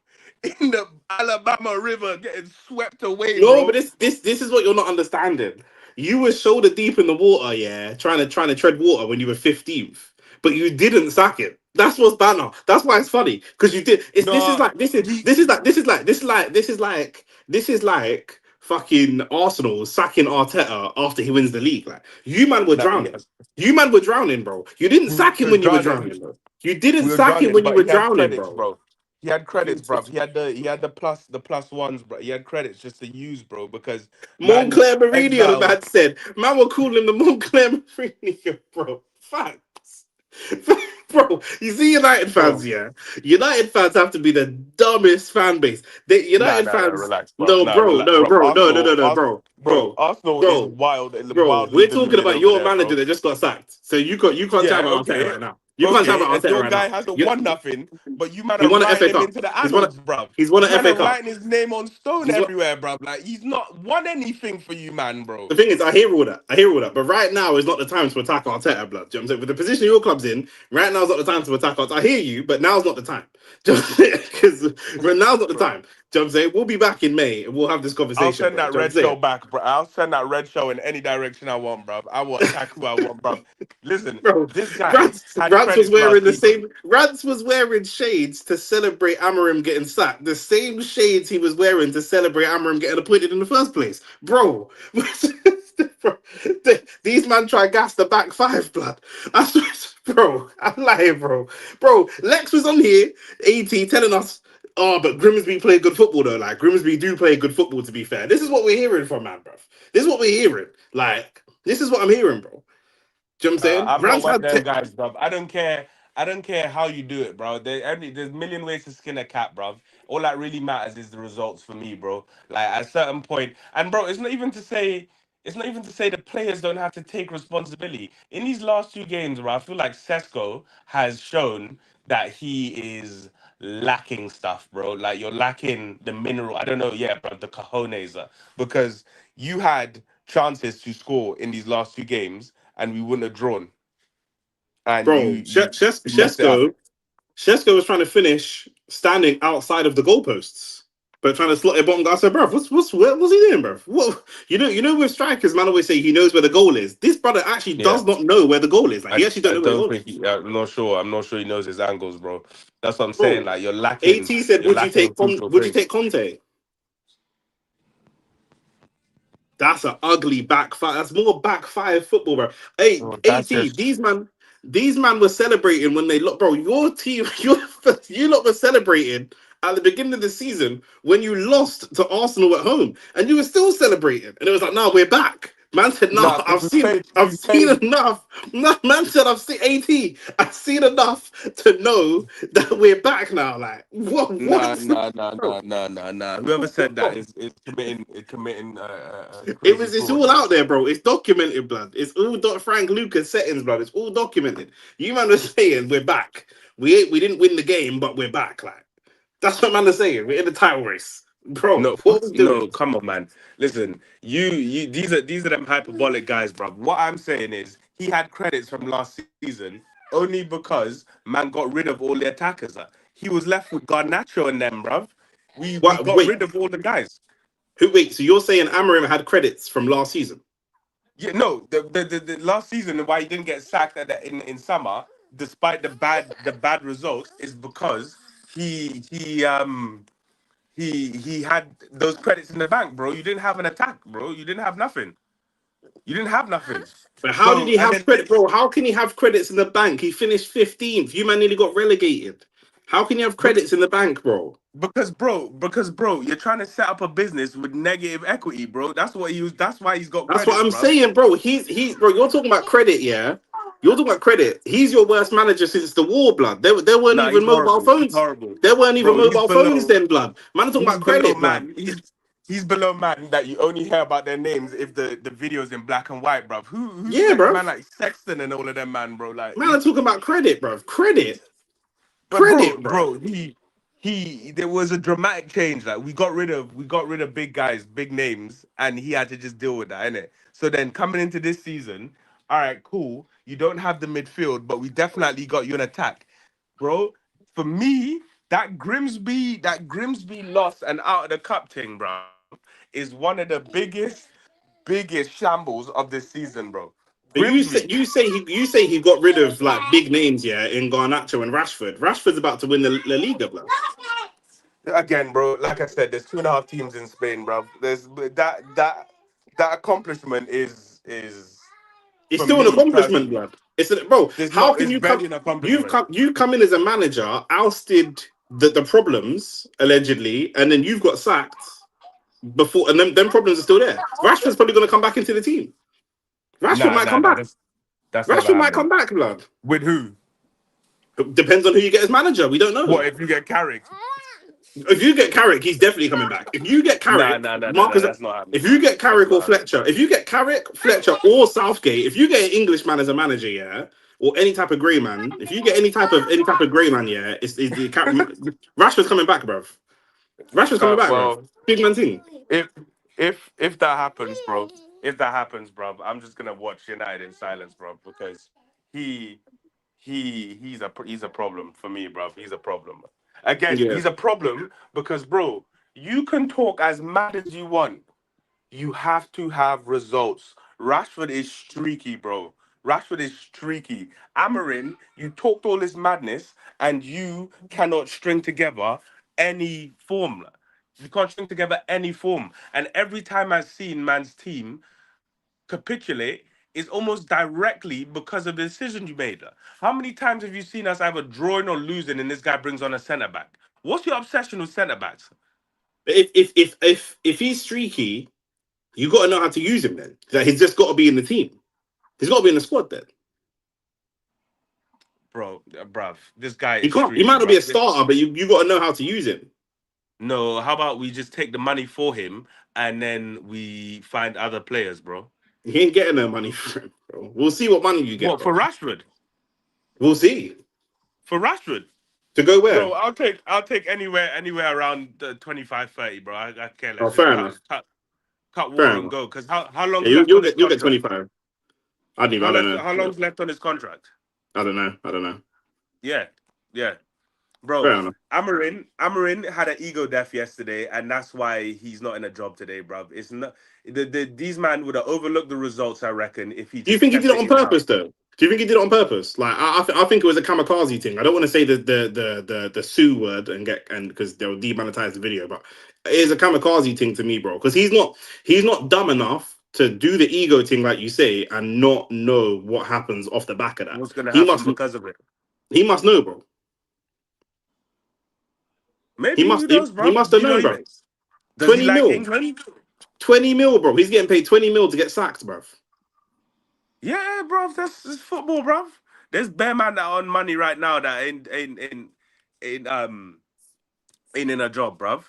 in the Alabama River getting swept away, No, but bro. this is what you're not understanding. You were shoulder deep in the water, yeah, trying to tread water when you were 15th, but you didn't sack it. That's what's banner. That's why it's funny because you did. It's No, he this is like fucking Arsenal sacking Arteta after he wins the league. Like you man were that drowning. yes. You man were drowning, bro. You didn't We sack him were when you were drowning. drowning, bro. You didn't We were sack him drowning, when you but were he had drowning, credits, bro. bro. He had credits, bro. He had the plus ones, bro. He had credits just to use, bro, because man Montclair Mourinho, the exiled, man said. Man will call him the Montclair Mourinho, bro. Facts. Bro, you see United fans, bro. yeah? United fans have to be the dumbest fan base. The Nah, United nah, nah, fans, relax, bro. no, Nah, bro, relax, no, bro. bro, no, no, no, Arsenal, no, Ars- bro, bro, bro, Arsenal is bro, wild, bro. wildly We're talking deluded about over your there, manager bro. that just got sacked. So you can't chat Yeah, about Arteta okay, right now. You can't chat okay. about And Arteta your right guy now. hasn't won nothing, but you man He are won an writing FA him Cup. into the annals, bruv. He's won You an man FA are Cup. writing his name on stone He's won. everywhere, bruv. Like he's not won anything for you, man, bro. The thing is, I hear all that. I hear all that. But right now is not the time to attack Arteta, blood. Do you know what I'm saying? With the position your club's in, right now is not the time to attack Arteta. I hear you, but now's not the time. Because now's not the Bro. time. Do you know what I'm saying? We'll be back in May and we'll have this I'll conversation, send bro. Do that you know what I'm red show saying? back, bro. I'll send that red show in any direction I want, bro. I will attack who I want, bro. Listen, Bro, this guy had Rance was credits wearing last the season. same. Rance was wearing shades to celebrate Amorim getting sacked. The same shades he was wearing to celebrate Amorim getting appointed in the first place, bro. Bro, these man try gas the back five, blood. I swear, bro, I'm lying, bro. Bro, Lex was on here, 80, telling us, oh, but Grimsby play good football though. Like Grimsby do play good football. To be fair, this is what we're hearing from man, bro. This is what we're hearing. Like this is what I'm hearing, bro. Do you know what I'm saying? I'm not Rance one of had them guys, bro. I don't care. I don't care how you do it, bro. There's a million ways to skin a cat, bro. All that really matters is the results for me, bro. Like at a certain point, and bro, it's not even to say the players don't have to take responsibility. In these last two games, bro, I feel like Sesko has shown that he is lacking stuff, bro. Like you're lacking the mineral. I don't know, yeah, bro, the cojones, because you had chances to score in these last two games and we wouldn't have drawn. and Bro, you messed it up. Shesko was trying to finish standing outside of the goalposts, but trying to slot it bottom. I said, bro, what's he doing, bro? What you know with strikers, man always say he knows where the goal is. This brother actually Yeah. does not know where the goal is. Like he actually I don't know where the don't goal is. think I'm not sure. I'm not sure he knows his angles, bro. That's what I'm saying. Bro, Like you're AT lacking. said, You're lacking crucial would you things. take Conte? That's an ugly backfire. That's more backfire football, bro. Hey, Bro, that's AT, just these man were celebrating when they look, bro. Your team, you lot were celebrating at the beginning of the season when you lost to Arsenal at home, and you were still celebrating. And it was like, no, we're back. Man said, no, nah. I've We seen enough. No, man said, I've seen enough to know that we're back now. Like, what? Nah, What? nah, nah, Bro, nah, nah, nah, nah. Whoever said that is committing crazy It's fraud, all bro. out there, bro. It's documented, blood. It's all Frank Lucas settings, blood. It's all documented. You man are saying we're back. We didn't win the game, but we're back. Like that's what man are saying. We're in the title race, bro. No, What we doing? no, come on, man. Listen, you these are them hyperbolic guys, bro. What I'm saying is he had credits from last season only because man got rid of all the attackers. He was left with Garnacho and them, bro. We What? got Wait, rid of all the guys. who? Wait. So you're saying Amorim had credits from last season? Yeah, no, the last season why he didn't get sacked in summer, despite the bad results, is because he had those credits in the bank, bro. You didn't have an attack, bro. You didn't have nothing. You didn't have nothing. But how did So he and have then credit, bro? How can he have credits in the bank? He finished 15th. You man nearly got relegated. How can you have bec- credits in the bank, bro? because bro, you're trying to set up a business with negative equity, bro. That's what he was. That's why he's got That's what credits, I'm bro. saying, bro. Bro. You're talking about credit, yeah. You're talking about credit. He's your worst manager since the war, blood. There weren't Nah, even he's mobile horrible. He's phones. horrible, There weren't even bro. mobile phones then, blood. Man, I'm talking He's about below credit, blood. man. He's below man that you only hear about their names if the video's in black and white, bro. Who Yeah, forgets bro. man like Sexton and all of them, man, bro? Like Man, I'm talking about credit, bro. But bro, Bro. there was a dramatic change. Like we got rid of big guys, big names, and he had to just deal with that, innit? So then coming into this season, all right, cool. You don't have the midfield, but we definitely got you an attack, bro. For me, that Grimsby loss and out of the cup thing, bro, is one of the biggest shambles of this season, bro. But Grimsby. you say he got rid of like big names, yeah, in Garnacho and Rashford. Rashford's about to win the La Liga, blood. Again, bro, like I said, there's 2.5 teams in Spain, bro. There's that accomplishment is It's for still an me accomplishment, personally. blood. Bro. There's How not. can It's you come? barely an accomplishment. You come in as a manager, ousted the problems allegedly, and then you've got sacked before, and then them problems are still there. Rashford's probably going to come back into the team. Rashford Nah, might nah, come nah. back. That's never Rashford might happening. come back, blood. With who? Depends on who you get as manager. We don't know. What if you get Carrick? If you get Carrick, he's definitely coming back. If you get Nah, Carrick, nah, nah, nah, nah. Marcus. That's not happening. If you get That's Carrick or not happening. Fletcher, if you get Carrick, Fletcher, or Southgate, if you get an Englishman as a manager, yeah, or any type of grey man, if you get any type of grey man, yeah, Rashford's coming back, bruv. Rashford's coming back, bruv. Well, Big man thing. if if that happens, bro, I'm just gonna watch United in silence, bro, because he he's a problem for me, bro. He's a problem. Again, Yeah. he's a problem because, bro, you can talk as mad as you want. You have to have results. Rashford is streaky, bro. Rashford is streaky. Amorim, you talked all this madness and you cannot string together any form. You can't string together any form. And every time I've seen man's team capitulate is almost directly because of the decision you made. How many times have you seen us either drawing or losing and this guy brings on a centre back? What's your obsession with centre backs? But if he's streaky, you got to know how to use him. Then like, he's just got to be in the team. He's got to be in the squad. Then Bro, bruv, this guy he is can't. He streaky, might not be bruv. a starter, but you got to know how to use him. No, how about we just take the money for him and then we find other players, bro? He ain't getting no money for him, bro. We'll see what money you get. What, Bro. for Rashford? We'll see. For Rashford? To go where? Bro, I'll take anywhere around 25, 30, bro. I care less. Oh, Just fair enough. cut Fair water and enough. go. Because how long's Yeah, left on his you'll get contract? 25. I don't know. How long's left on his contract? I don't know. Yeah, Fair bro. enough. Amorim had an ego death yesterday, and that's why he's not in a job today, bruv. It's not these man would have overlooked the results, I reckon, if he Do you just think he kept did it it on in house. purpose, though? Do you think he did it on purpose? Like, I think it was a kamikaze thing. I don't want to say the sue word and because they'll demonetize the video, but it is a kamikaze thing to me, bro. Because he's not dumb enough to do the ego thing, like you say, and not know what happens off the back of that. What's gonna He happen must because of it? he must know, bro. Maybe who knows, He bruv? must Do have you know known, him? bro. Does he 20 like mil. England? 20 mil, bro. He's getting paid 20 mil to get sacked, bro. Yeah, bruv. That's football, bruv. There's bare man that on money right now that ain't in a job, bruv.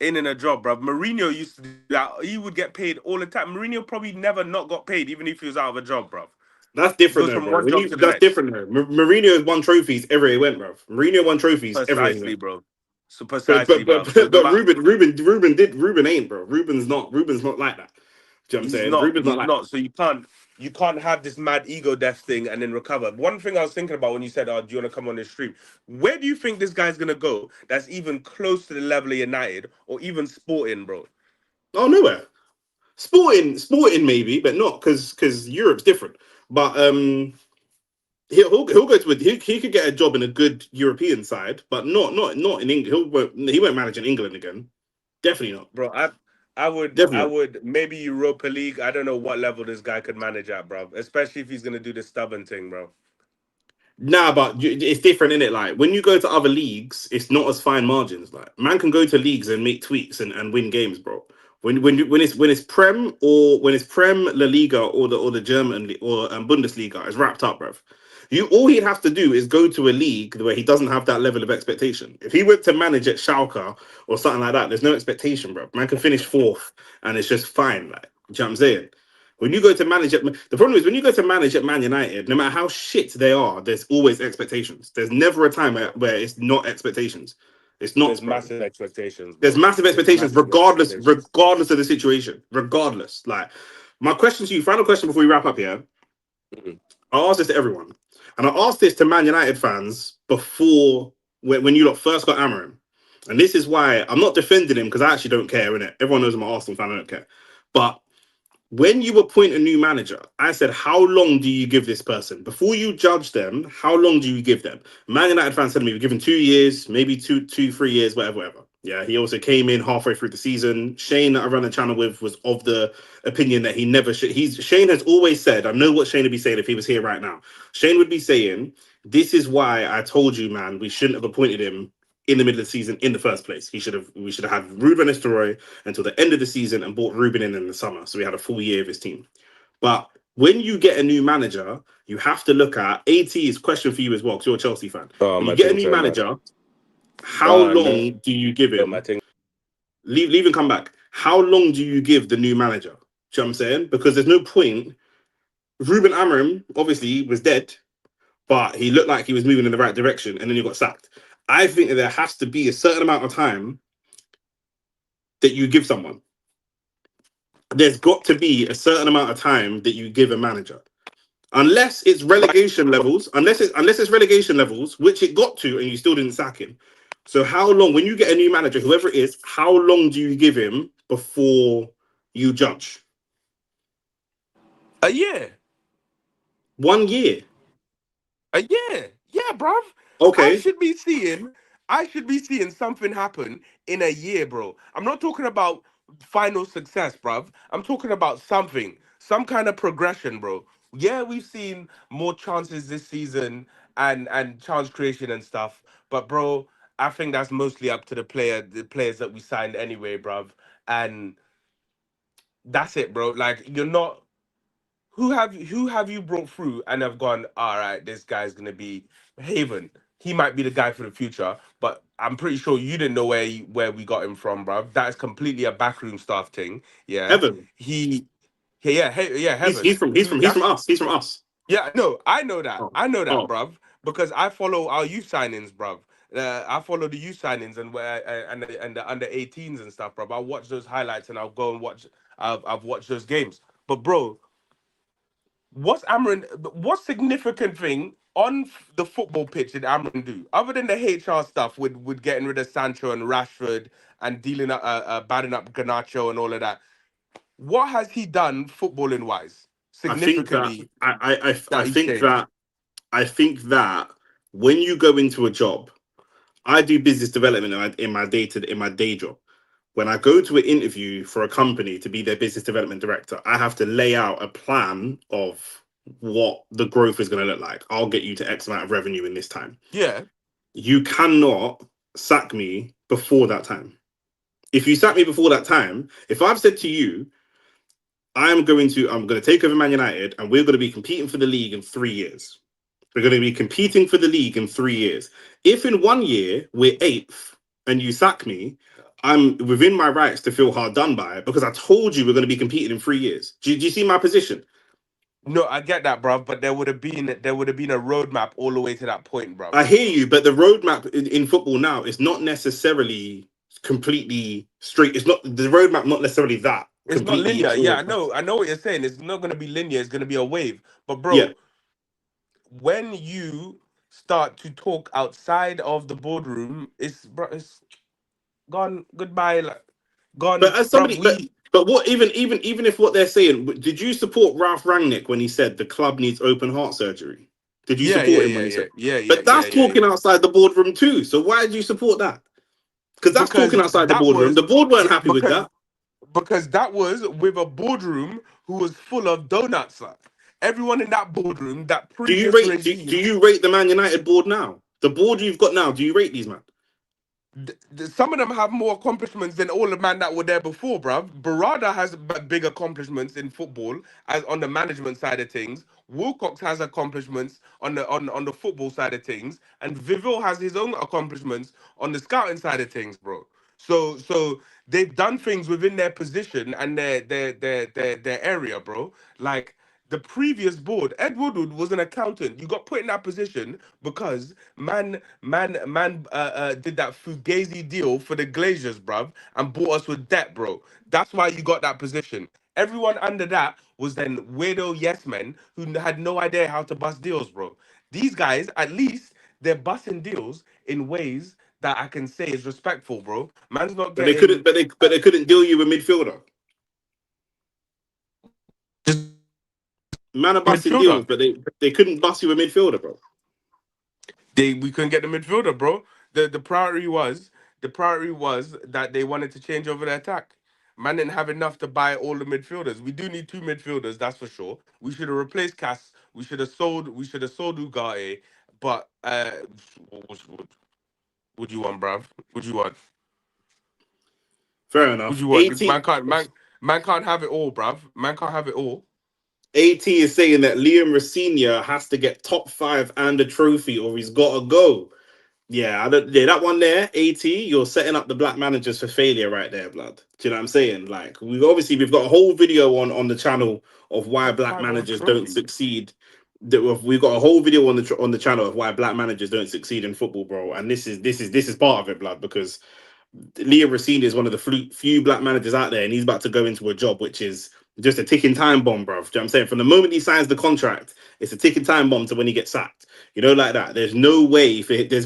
Ain't in a job, bruv. Mourinho used to do that. He would get paid all the time. Mourinho probably never not got paid, even if he was out of a job, bruv. That's He different goes though, from bro. one job to the That's next. different though. Mourinho has won trophies everywhere he went, bro. Mourinho won trophies everywhere he Precisely, went. bro. So But precisely, but but bruv. So but, no but matter, Ruben ain't, bro. Ruben's not like that. Do you know what I'm he's saying? not. Ruben's not He's like that. not. So you can't have this mad ego death thing and then recover. One thing I was thinking about when you said, "Oh, do you want to come on this stream?" Where do you think this guy's gonna go? That's even close to the level of United or even Sporting, bro. Oh, nowhere. Sporting maybe, but not because Europe's different. But he'll go to he could get a job in a good European side, but not in England. He won't manage in England again. Definitely not. Bro, I Definitely not. would maybe Europa League. I don't know what level this guy could manage at, bro. Especially if he's gonna do the stubborn thing, bro. Nah, but it's different in it. Like when you go to other leagues, it's not as fine margins. Like man can go to leagues and make tweaks and win games, bro. When it's Prem or when it's Prem, La Liga or the German or Bundesliga, it's wrapped up, bro. All he'd have to do is go to a league where he doesn't have that level of expectation. If he went to manage at Schalke or something like that, there's no expectation, bro. Man can finish fourth and it's just fine. Like, do you know what I'm saying? When you go to manage at the problem is when you go to manage at Man United, no matter how shit they are, there's always expectations. There's never a time where it's not expectations. It's There's not, bro. massive expectations, There's bro. massive There's expectations, massive regardless, expectations. regardless of the situation. Regardless. Like my question to you, final question before we wrap up here. Mhm. I asked this to everyone, and I asked this to Man United fans before when you lot first got Amorim. And this is why I'm not defending him because I actually don't care, innit? Everyone knows I'm an Arsenal fan, I don't care. But when you appoint a new manager, I said, how long do you give this person? Before you judge them, how long do you give them? Man United fans said to me, we've given 2 years, maybe 3 years, whatever. Yeah, he also came in halfway through the season. Shane, that I run the channel with, was of the opinion that he never should. Shane has always said, I know what Shane would be saying if he was here right now. Shane would be saying, this is why I told you, man, we shouldn't have appointed him in the middle of the season in the first place. We should have had Rúben Amorim until the end of the season and brought Rúben in the summer, so we had a full year of his team. But when you get a new manager, you have to look at AT's question for you as well, because you're a Chelsea fan. Oh, When you my get a thing, new sorry, man. manager, how No, long do you give my him? thing. Leave and come back. How long do you give the new manager? Do you know what I'm saying? Because there's no point. Rúben Amorim obviously was dead, but he looked like he was moving in the right direction, and then he got sacked. I think that there has to be a certain amount of time that you give someone. There's got to be a certain amount of time that you give a manager. Unless it's relegation levels, unless it's relegation levels, which it got to, and you still didn't sack him. So how long, when you get a new manager, whoever it is, how long do you give him before you judge? A year. 1 year. A year. Yeah, bruv. I Okay. should be seeing I should be seeing something happen in a year, bro. I'm not talking about final success, bruv. I'm talking about something, some kind of progression, bro. Yeah, we've seen more chances this season and chance creation and stuff, but bro, I think that's mostly up to the players that we signed anyway, bruv. And that's it, bro. Like you're not who have you brought through and have gone, all right, this guy's gonna be Haven. He might be the guy for the future, but I'm pretty sure you didn't know where we got him from, bruv. That is completely a backroom staff thing. Yeah. Evan. He yeah, He's Heaven. he's from us. He's from us. Yeah, no, I know that. Oh. I know that, Oh. bruv, because I follow our youth signings, bruv. I follow the youth signings and where and the under 18s and stuff, bruv. I'll watch those highlights and I'll go and watch. I've watched those games, but bro, What significant thing on the football pitch did Amrin do other than the HR stuff with getting rid of Sancho and Rashford and dealing up, batting up Garnacho and all of that? What has he done footballing wise I think that significantly I that he's think changed? that when you go into a job, I do business development in my day job. When I go to an interview for a company to be their business development director, I have to lay out a plan of what the growth is going to look like. I'll get you to X amount of revenue in this time. Yeah. You cannot sack me before that time. If you sack me before that time, if I've said to you, I'm going to take over Man United and we're going to be competing for the league in 3 years. We're going to be competing for the league in 3 years. If in 1 year we're 8th and you sack me, I'm within my rights to feel hard done by because I told you we're going to be competing in 3 years. Do you see my position? No, I get that, bruv, but there would have been a roadmap all the way to that point, bruv. I hear you, but the roadmap in football now is not necessarily completely straight. It's not the roadmap, not necessarily that It's not completely. linear. Yeah, I know what you're saying. It's not gonna be linear, it's gonna be a wave. But Yeah, bro, when you start to talk outside of the boardroom, it's gone goodbye, like but gone, as bruv. somebody, but what even if what they're saying, did you support Ralph Rangnick when he said the club needs open heart surgery? Did you Yeah, support him when he said? But yeah, that's yeah, talking yeah. outside the boardroom too. So why did you support that? Because that's Because talking outside the that boardroom. was The board weren't yeah, happy with that. because that was with a boardroom who was full of donuts. Like. Everyone in that boardroom, that Do you previous rate? Do regime, you rate the Man United board now? The board you've got now. Do you rate these man? some of them have more accomplishments than all the man that were there before, bruv. Barada has big accomplishments in football as on the management side of things. Wilcox has accomplishments on the football side of things, and Vivil has his own accomplishments on the scouting side of things, bro. So they've done things within their position and their area, bro. Like the previous board, Ed Woodward was an accountant. You got put in that position because man did that fugazi deal for the Glazers, bruv, and bought us with debt, bro. That's why you got that position. Everyone under that was then weirdo yes men who had no idea how to bust deals, bro. These guys, at least, they're busting deals in ways that I can say is respectful, bro. Man's not But they couldn't. getting But they couldn't deal you a midfielder. just Man are busting midfielder. deals, but they couldn't bust you a midfielder, bro. We couldn't get the midfielder, bro. The priority was that they wanted to change over the attack. Man didn't have enough to buy all the midfielders. We do need two midfielders, that's for sure. We should have replaced Cass. We should have sold Ugarte. But what you want, bruv? What you want? Fair What enough. you want? Man can't have it all, bruv. Man can't have it all. AT is saying that Liam Rosenior has to get top 5 and a trophy, or he's got to go. Yeah, I don't. Yeah, that one there, AT, you're setting up the black managers for failure right there, blood. Do you know what I'm saying? Like we've got a whole video on the channel of why Top black five and a managers don't trophy. succeed. We've got a whole video on the channel of why black managers don't succeed in football, bro. And this is part of it, blood, because Leo Rosini is one of the few black managers out there, and he's about to go into a job which is just a ticking time bomb, bro. Do you know what I'm saying? From the moment he signs the contract, it's a ticking time bomb to when he gets sacked. You know, like that. There's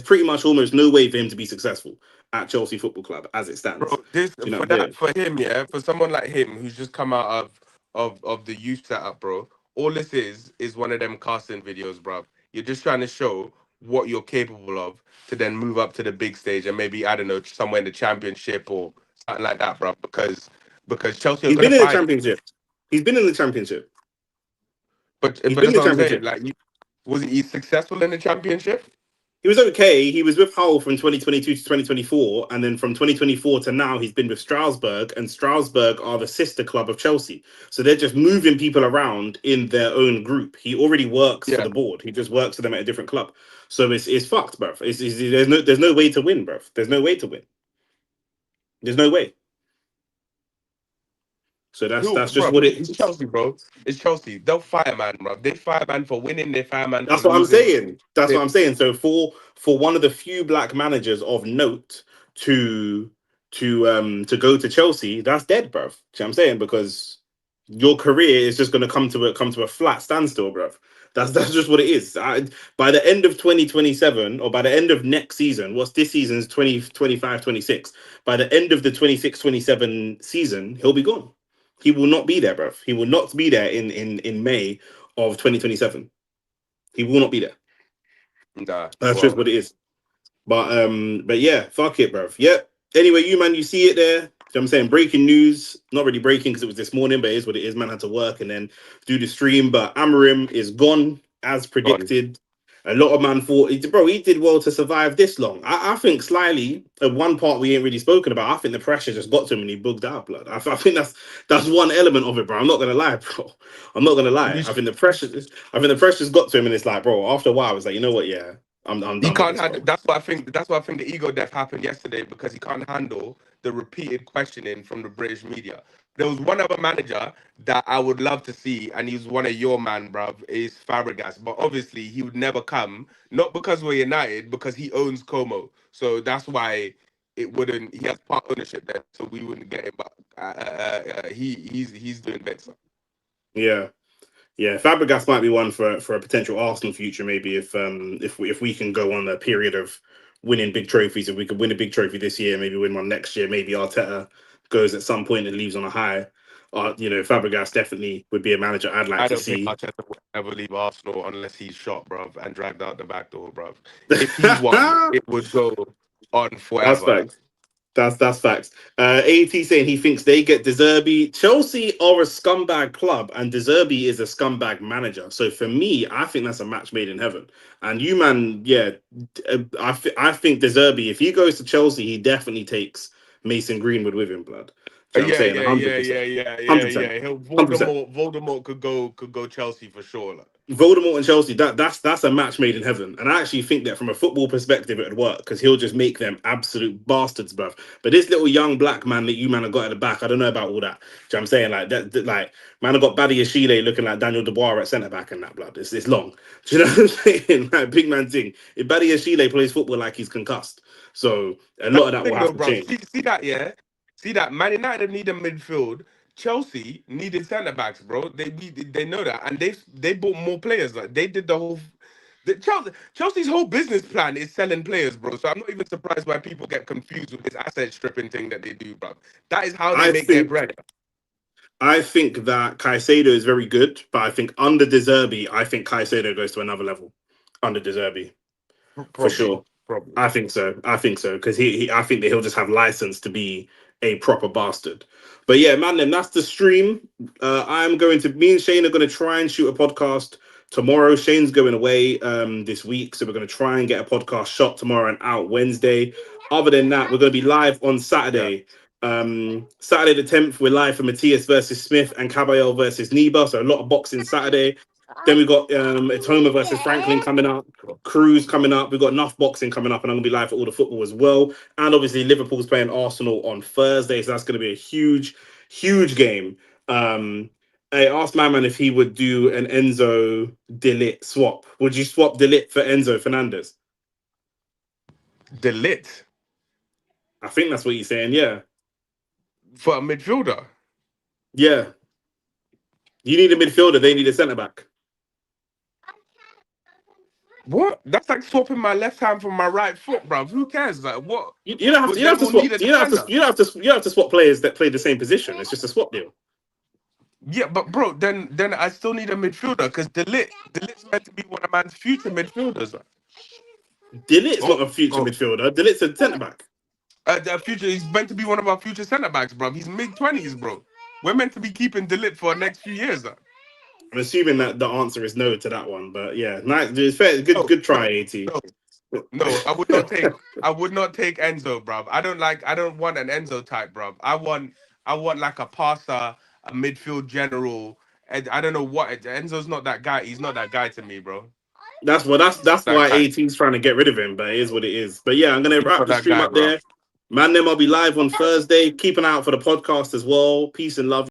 pretty much almost no way for him to be successful at Chelsea Football Club as it stands. Bro, this Do you know what I'm saying? for him, yeah, for someone like him who's just come out of the youth setup, bro. All this is one of them casting videos, bro. You're just trying to show what you're capable of to then move up to the big stage and maybe I don't know somewhere in the championship or something like that, bro. Because Chelsea are He's gonna been in the find him. championship. He's been in the championship. He's But been in that's the what I'm saying. championship. Like, was he successful in the championship? He was okay. He was with Hull from 2022 to 2024, and then from 2024 to now, he's been with Strasbourg, and Strasbourg are the sister club of Chelsea. So they're just moving people around in their own group. He already works for Yeah. the board. He just works for them at a different club. So it's fucked, bruv. There's no way to win, bruv. There's no way to win. There's no way. So that's just Bro, what it. it's Chelsea, bro. It's Chelsea. They'll fire man, bro. They fire man for winning. They fire man for That's what I'm losing. saying. That's what I'm saying. So for one of the few black managers of note to go to Chelsea, that's dead, bruv. See what I'm saying? Because your career is just going to come to a flat standstill, bruv. That's just what it is. By the end of 2027, or by the end of next season, what's this season's 2025, 26? By the end of the 26-27 season, he'll be gone. He will not be there, bruv. He will not be there in May of 2027. He will not be there. Nah, That's just what it is. But yeah, fuck it, bruv. Yeah. Anyway, you see it there. You know what I'm saying? Breaking news. Not really breaking because it was this morning, but it is what it is. Man had to work and then do the stream. But Amorim is gone as predicted. A lot of man thought, bro, he did well to survive this long. I think slightly, one part we ain't really spoken about, I think the pressure just got to him and he bugged out, blood. I think that's one element of it, bro. I'm not gonna lie, bro. I'm not gonna lie. I think the pressure's got to him, and it's like, bro, after a while, I was like, you know what, yeah. I'm done. He can't with this, handle. bro. That's why I think the ego death happened yesterday, because he can't handle the repeated questioning from the British media. There was one other manager that I would love to see, and he's one of your man, bruv, is Fabregas. But obviously, he would never come, not because we're United, because he owns Como. So that's why it wouldn't. He has part ownership there, so we wouldn't get him. But he's doing better. Yeah. Yeah, Fabregas might be one for a potential Arsenal future, maybe if we can go on a period of winning big trophies. If we could win a big trophy this year, maybe win one next year. Maybe Arteta goes at some point and leaves on a high. Fabregas definitely would be a manager I'd like I to don't think see. Arteta will ever leave Arsenal unless he's shot, bruv, and dragged out the back door, bruv. If he won, it would go on That's forever. facts. That's facts. AT saying he thinks they get De Zerbi. Chelsea are a scumbag club, and De Zerbi is a scumbag manager. So for me, I think that's a match made in heaven. And you, man, yeah, I think De Zerbi, if he goes to Chelsea, he definitely takes Mason Greenwood with him, blood. Do you know what I'm saying? 100%. 100%. He'll 100%. Voldemort could go Chelsea for sure. Like. Voldemort and Chelsea, that's a match made in heaven. And I actually think that from a football perspective, it would work because he'll just make them absolute bastards, bruv. But this little young black man that you man have got at the back, I don't know about all that. Do you know what I'm saying? Like that like man have got Buddy Ashile looking like Daniel Dubois at centre back and that, blood. It's long. Do you know what I'm saying? Like big man thing. If Buddy Ashile plays football like he's concussed. So a lot of that will have to change. See that, yeah? See that Man United need a midfield. Chelsea needed centre backs, bro. They know that, and they bought more players. Like they did the whole. Chelsea's whole business plan is selling players, bro. So I'm not even surprised why people get confused with this asset stripping thing that they do, bro. That is how they make their bread. I think that Caicedo is very good, but I think under De Zerbi, I think Caicedo goes to another level. Under De Zerbi, for sure. Probably. I think so because I think that he'll just have license to be a proper bastard. But yeah, man, then that's the stream. Me and Shane are going to try and shoot a podcast tomorrow. Shane's going away this week, so we're going to try and get a podcast shot tomorrow and out Wednesday. Other than that, we're going to be live on Saturday. Saturday the 10th, we're live for Matthias versus Smith and Caballero versus Niba. So a lot of boxing Saturday. Then we got Itoma versus Franklin coming up, Cruz coming up. We've got enough boxing coming up, and I'm gonna be live for all the football as well. And obviously Liverpool's playing Arsenal on Thursday, so that's gonna be a huge game. I asked my man if he would do an Enzo De Ligt swap. Would you swap De Ligt for Enzo Fernandez? De Ligt? I think that's what he's saying, yeah. For a midfielder? Yeah. You need a midfielder, they need a centre-back. What? That's like swapping my left hand for my right foot, bruv. Who cares? Like what? You don't have to swap. You don't have to swap players that play the same position. It's just a swap deal. Yeah, but bro, then I still need a midfielder because De Ligt's meant to be one of man's future midfielders. Like. De Ligt's not a future midfielder. De Ligt's a centre back. He's meant to be one of our future centre backs, bro. He's mid-20s, bro. We're meant to be keeping De Ligt for the next few years. Like. I'm assuming that the answer is no to that one, but yeah, nice. It's fair. Good try, AT. No, I would not take. I would not take Enzo, bruv. I don't want an Enzo type, bruv. I want like a passer, a midfield general. And I don't know what Enzo's not that guy. He's not that guy to me, bro. That's why AT's trying to get rid of him, but it is what it is. But yeah, I'm gonna wrap the stream up there. Man, then I'll be live on Thursday. Keep an eye out for the podcast as well. Peace and love.